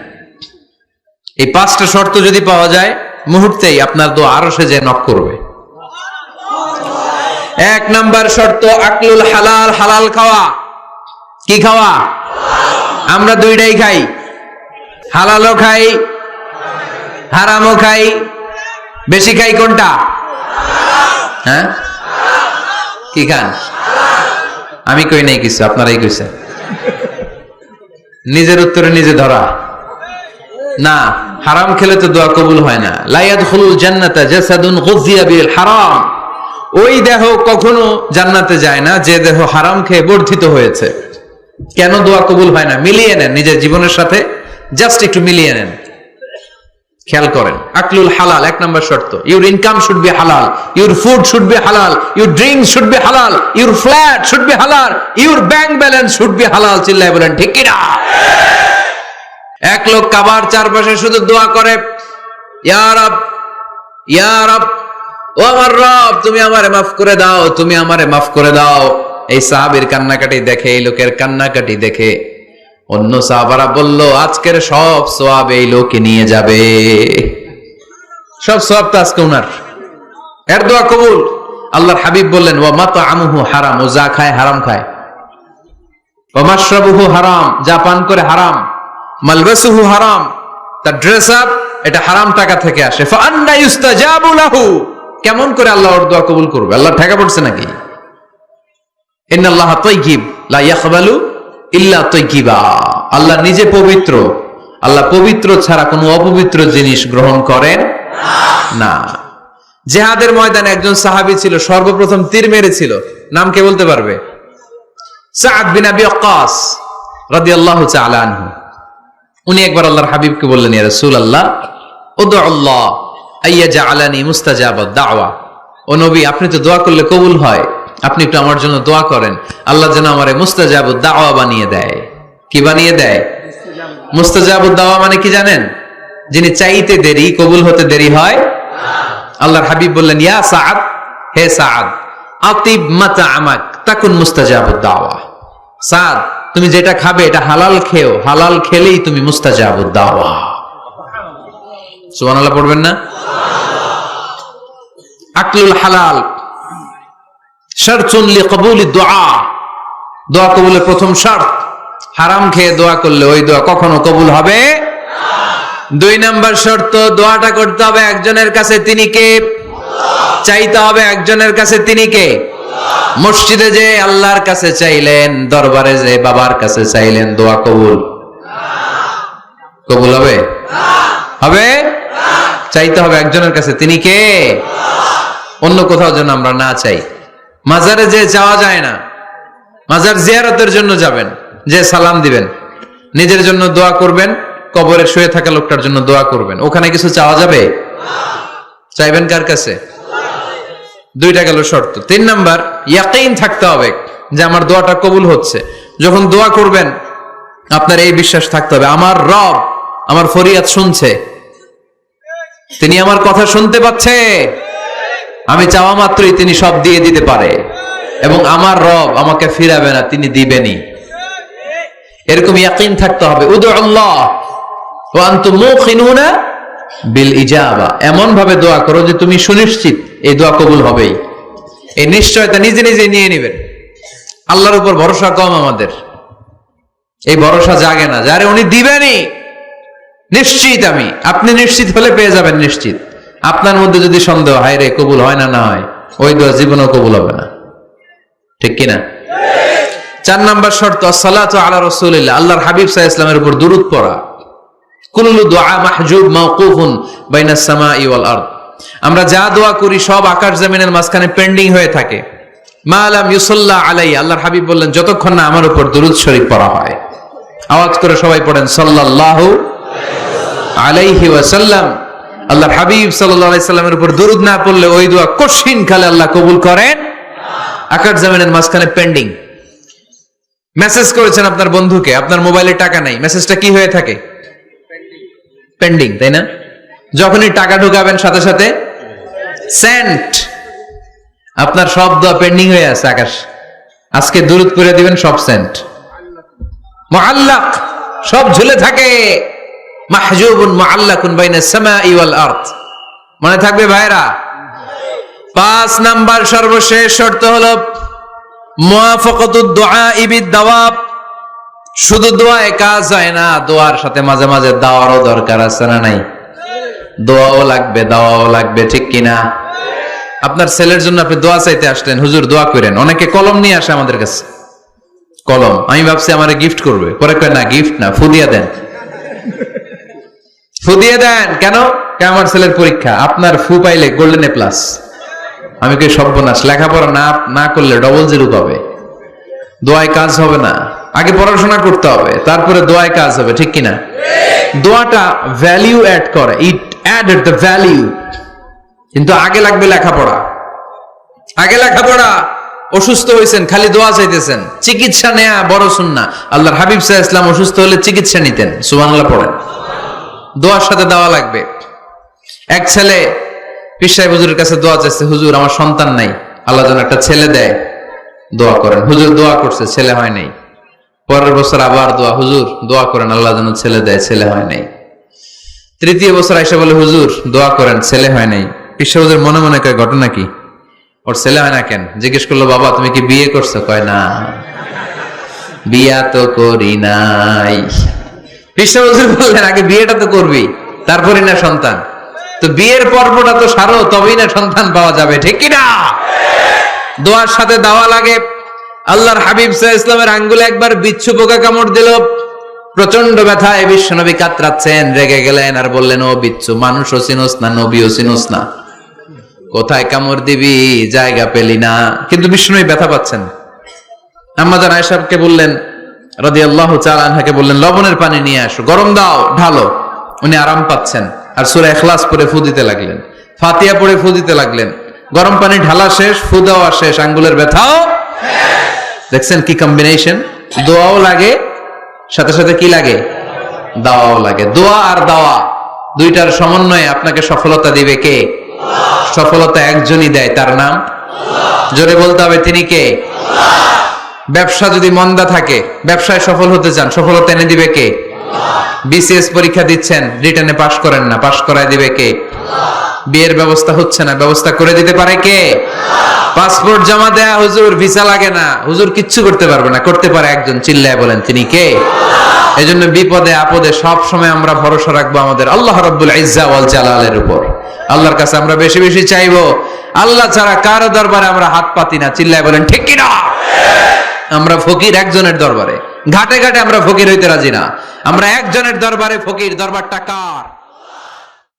এই 5টা শর্ত যদি পাওয়া যায়, মুহূর্তেই আপনার দোয়া আরো সে যে নক করবে। 1 নাম্বার শর্ত আকলুল হালাল, হালাল খাওয়া। কি খাওয়া? আমরা 2টাই খাই, হালালও খাই হারামও খাই। বেশি খাই কোনটা? হ্যাঁ, কি খান? আমি কই নাই কিছু, আপনারাই কইছেন। নিজের উত্তরে নিজে ধরা না। হারাম খেলে তো দোয়া কবুল হয় না। লা ইয়াদখুলুল জান্নাতা জাসাদুন গুযিয়া বিল হারাম। ওই দেহ কখনো জান্নাতে যায় না যে দেহ হারাম খেয়ে বর্ধিত হয়েছে। কেন দোয়া কবুল হয় না? মিলিয়ে নেন নিজের জীবনের সাথে, জাস্ট একটু মিলিয়ে নেন, খেয়াল করেন। আকলুল হালাল 1 নাম্বার শর্ত। ইউর ইনকাম শুড বি হালাল, ইউর ফুড শুড বি হালাল, ইউর ড্রিঙ্ক শুড বি হালাল, ইউর ফ্ল্যাট শুড বি হালাল, your bank balance should be হালাল। চিল্লায় বলেন ঠিক কি না? এক লোক কাবার চারপাশে শুধু দোয়া করে, ইয়া রব, ইয়া রব, ও আমার রব, তুমি আমারে মাফ করে দাও, তুমি আমারে মাফ করে দাও। এই সাহাবীর কান্নাকাটি দেখে, এই লোকের কান্নাকাটি দেখে অন্য সাহাবারা বলল, আজকের সব সওয়াব এই লোকে নিয়ে যাবে, সব সওয়াব তো আজকে উনার। এর দোয়া কবুল। আল্লাহর হাবিব বললেন, ওয়া মাতআমুহু হারাম, ও যা খায় হারাম খায়। ওয়া মাশরাবুহু হারাম, যা পান করে হারাম। মালবাসুহু হারাম, তার ড্রেস আপ এটা হারাম টাকা থেকে আসে। ফাআন্না ইউস্তাজাবু লাহু, কেমন করে আল্লাহ ওর দোয়া কবুল করবে? আল্লাহ ঠেকা পড়ছে নাকি? ইন্নাল্লাহা তাইয়্যিব লা ইয়াকবালু ইল্লা তাইয়্যিবা, আল্লাহ নিজে পবিত্র, আল্লাহ পবিত্র ছাড়া কোনো অপবিত্র জিনিস গ্রহণ করেন না। জিহাদের ময়দানে একজন সাহাবী ছিল, সর্বপ্রথম তীর মেরেছিল, নাম কে বলতে পারবে? সাদ বিন আবি ওয়াক্কাস রাদিয়াল্লাহু তাআলা আনহু। উনি একবার আল্লাহর হাবিবকে বললেন, ইয়া রাসূলুল্লাহ উদউ আল্লাহ আইয়াজআলানি মুস্তাজাবাদ দাওয়া, ও নবী আপনি তো দোয়া করলে কবুল হয়, আপনি একটু আমার জন্য দোয়া করেন, আল্লাহ যেন আমারে মুস্তাজাবুদ দাওয়া বানিয়ে দেয়। কি বানিয়ে দেয়? মুস্তাজাবুদ দাওয়া মানে কি জানেন? যিনি চাইতে দেরি, কবুল হতে দেরি হয়। আল্লাহর হাবিব বললেন, ইয়া সাআদ, হে সাআদ, আতিব মাতাআমাক তাকুন মুস্তাজাবুদ দাওয়া। সাদ, তুমি যেটা খাবে এটা হালাল খেও, হালাল খেলেই তুমি মুস্তাজাবুদ দাওয়া। সুবহানাল্লাহ পড়বেন না? আকলুল হালাল শারতুন লিকবুলিদ দুআ, দোয়া কবুলের প্রথম শর্ত। হারাম খেয়ে দোয়া করলে ওই দোয়া কখনো কবুল হবে না। 2 নাম্বার শর্ত, দোয়াটা করতে হবে একজনের কাছে, তিনি কে? চাইতে হবে একজনের কাছে, তিনি কে? মসজিদে যে আল্লাহর কাছে চাইলেন, দরবারে যে বাবার কাছে চাইলেন, দোয়া কবুল কবুল হবে? হবে? চাইতে হবে একজনের কাছে, তিনি কে? অন্য কোথাও যেন আমরা না চাই। মাজারে যে যাওয়া যায় না, মাজার জিয়ারতের জন্য যাবেন, যে সালাম দিবেন, নিজের জন্য দোয়া করবেন, কবরে শুয়ে থাকা লোকটার জন্য দোয়া করবেন, ওখানে কিছু চাওয়া যাবে? চাইবেন কার কাছে? 2টা গেল শর্ত। 3 নাম্বার, ইয়াকিন থাকতে হবে যে আমার দোয়াটা কবুল হচ্ছে। যখন দোয়া করবেন আপনার এই বিশ্বাস থাকতে হবে, আমার রব আমার ফরিয়াদ শুনছে, তিনি আমার কথা শুনতে পাচ্ছে, আমি চাওয়া মাত্রই তিনি সব দিয়ে দিতে পারে, এবং আমার রব আমাকে ফিরাবে না, তিনি দিবেনই। এরকম ইয়াকিন থাকতে হবে। উদু আল্লাহ ওয়া আনতুম মুকিনুনা বিল ইজাবা, এমন ভাবে দোয়া করো যে তুমি সুনিশ্চিত এই দোয়া কবুল হবেই। এই নিশ্চয়তা নিজে নিজে নিয়ে নেবেন। আল্লাহর উপর ভরসা কম আমাদের, এই ভরসা জাগে না, যারে উনি দিবেনই নিশ্চিত আমি। আপনি নিশ্চিত হলে পেয়ে যাবেন নিশ্চিত। আপনার মধ্যে যদি সন্দেহ, হায় রে কবুল হয় না, না হয়, ওই দোয়া জীবনেও কবুল হবে না। ঠিক কিনা? 4 নাম্বার শর্ত, আসসালাতু আলা রাসূলিল্লাহ, আল্লাহর হাবিব সাল্লাল্লাহু আলাইহি ওয়াসাল্লামের উপর দুরূদ পড়া। কুল্লু দুআ মাহজুব মাওকুফুন বাইনাস সামাই ওয়াল আরদ, আমরা যা দোয়া করি সব আকাশ জমিনের মাঝখানে পেন্ডিং হয়ে থাকে। মা লাম ইউসাল্লা আলাইহি, আল্লাহর হাবিব বললেন যতক্ষণ না আমার উপর দুরূদ শরীফ পড়া হয়। আওয়াজ করে সবাই পড়েন সাল্লাল্লাহু আলাইহি ওয়াসাল্লাম। আল্লাহর হাবিব সাল্লাল্লাহু আলাইহি সাল্লামের উপর দুরূদ না পড়লে ওই দোয়া কঠিন কালে আল্লাহ কবুল করেন, আকাশ জমিনের মাঝখানে পেন্ডিং। মেসেজ করেছেন আপনার বন্ধুকে, আপনার মোবাইলে টাকা নাই, মেসেজটা কি হয়ে থাকে? পেন্ডিং, তাই না? যখনই টাকা ঢুকাবেন সাথে সাথে সেন্ট, আপনার সব দোয়া পেন্ডিং হয়ে আছে আকাশ। আজকে দুরূদ করে দিবেন, সব সেন্ট, মুআল্লাক, সব ঝুলে থাকে। মাহজুবুন মুআল্লাকুন বাইনাস সামাই ওয়াল আরদ, মনে থাকবে ভাইরা? 5 নাম্বার সর্বশেষ শর্ত হলো মুওয়াফাকাতুদ দুআই বিদ-দাওয়াব, শুধু দোয়ায় কাজ হয় না, দোয়ার সাথে মাঝে মাঝে দাওয়ারও দরকার আছে না নাই? দোয়াও লাগবে, দাওয়াও লাগবে, ঠিক কিনা? আপনার ছেলের জন্য আপনি দোয়া চাইতে আসলেন, হুজুর দোয়া করেন। অনেকে কলম নিয়ে আসে আমাদের কাছে, কলম। আমি ভাবছি আমারে গিফট করবে, পরে কয় না, গিফট না, ফুদিয়া দেন। ফুদিয়ে দেন কেন? আমার ছেলের পরীক্ষা, আপনার ফু পাইলে গোল্ডেন এ প্লাস। আমি কই সর্বনাশ, লেখাপড়া না করলে ডবল 0 পাবে, দোয়ায় কাজ হবে না। আগে পড়াশোনা করতে হবে, তারপরে দোয়ায় কাজ হবে, ঠিক কিনা? দোয়াটা ভ্যালিউ অ্যাড করে, ইট অ্যাডেড দ্য ভ্যালিউ। কিন্তু আগে লাগবে লেখাপড়া, আগে লেখাপড়া। অসুস্থ হয়েছেন, খালি দোয়া চাইতেছেন, চিকিৎসা নেয়া বড় সুন্নাহ। আল্লাহর হাবিব সাল্লাল্লাহু আলাইহি ওয়াসাল্লাম অসুস্থ হলে চিকিৎসা নিতেন, সুবহানাল্লাহ পড়েন। দোয়ার সাথে দেওয়া লাগবে। এক ছেলে পীর সাহেব হুজুরের কাছে দোয়া চাইছে, হুজুর আমার সন্তান নাই, আল্লাহ যেন একটা ছেলে দেয়, দোয়া করেন। হুজুর দোয়া করছে, ছেলে হয় নাই। পরের বছর আবার দোয়া, হুজুর দোয়া করেন আল্লাহ যেন ছেলে দেয়, ছেলে হয় নাই। 3য় বছর আইসা বলে, হুজুর দোয়া করেন, ছেলে হয় নাই। পীর সাহেব হুজুর মনে মনে কয়, ঘটনা কি? ওর ছেলে হয় না কেন? জিজ্ঞেস করলো, বাবা তুমি কি বিয়ে করছো? কয় না, বিয়া তো করি নাই। পীর সাহেব হুজুর বললেন, আগে বিয়েটা তো করবি, তারপরে না সন্তান। তো বিয়ের পর্বটা তো সারো, তবেই না সন্তান পাওয়া যাবে, ঠিক কিনা? দোয়ার সাথে দাওয়া লাগে। আল্লাহর হাবিব সাল্লাল্লাহু আলাইহি ওয়াসাল্লামের আঙ্গুলে একবার বিচ্ছু পোকা কামড় দিল, প্রচন্ড ব্যথায় বিশ্বনবী কাতরাচ্ছেন, রেগে গেলেন আর বললেন, ও বিচ্ছু, মানুষও চিনোস না, নবীও চিনোস না, কোথায় কামড় দিবি, জায়গা পেলি না। কিন্তু বিশ্বনবী ব্যথা পাচ্ছেন। আম্মা জান আয়েশাকে বললেন, রাদিয়াল্লাহু তাআলা আনহাকে বললেন, লবণের পানি নিয়ে আসো, গরম দাও, ঢালো। উনি আরাম পাচ্ছেন আর সূরা ইখলাস পড়ে ফু দিতে লাগলেন, ফাতিহা পড়ে ফু দিতে লাগলেন। গরম পানি ঢালা শেষ, ফু দেওয়া শেষ, আঙ্গুলের ব্যথাও। দেখছেন কি কম্বিনেশন? দোয়াও লাগে, সাথে সাথে কি লাগে? দাওয়াও লাগে। দোয়া আর দাওয়া দুইটার সমন্বয়ে আপনাকে সফলতা দিবে কে? সফলতা একজনই দেয়, তার নাম জোরে বলতে হবে, তিনি কে? ব্যবসা যদি মন্দা থাকে, ব্যবসায় সফল হতে চান, সফলতা এনে দিবে কে? বিসিএস পরীক্ষা দিচ্ছেন, রিটেনে পাশ করেন না, পাশ করায় দিবে কে? বিয়ের ব্যবস্থা হচ্ছে না, ব্যবস্থা করে দিতে পারে কে? পাসপোর্ট জমা দেয়া, হুজুর ভিসা লাগে না, হুজুর কিচ্ছু করতে পারবে না, করতে পারে একজন, চিল্লায় বলেন তিনি কে? এজন্য বিপদে আপদে সব সময় আমরা ভরসা রাখবো আমাদের আল্লাহ রাব্বুল ইজ্জা ওয়াল জালালের উপর। আল্লাহর কাছে আমরা বেশি বেশি চাইবো। আল্লাহ ছাড়া কারো দরবারে আমরা হাত পাতি না, চিল্লায় বলেন ঠিক কিনা? আমরা ফকির একজনের দরবারে, ঘাটে ঘাটে আমরা ফকির হইতে রাজি না। আমরা একজনের দরবারে ফকির, দরবারটা কার?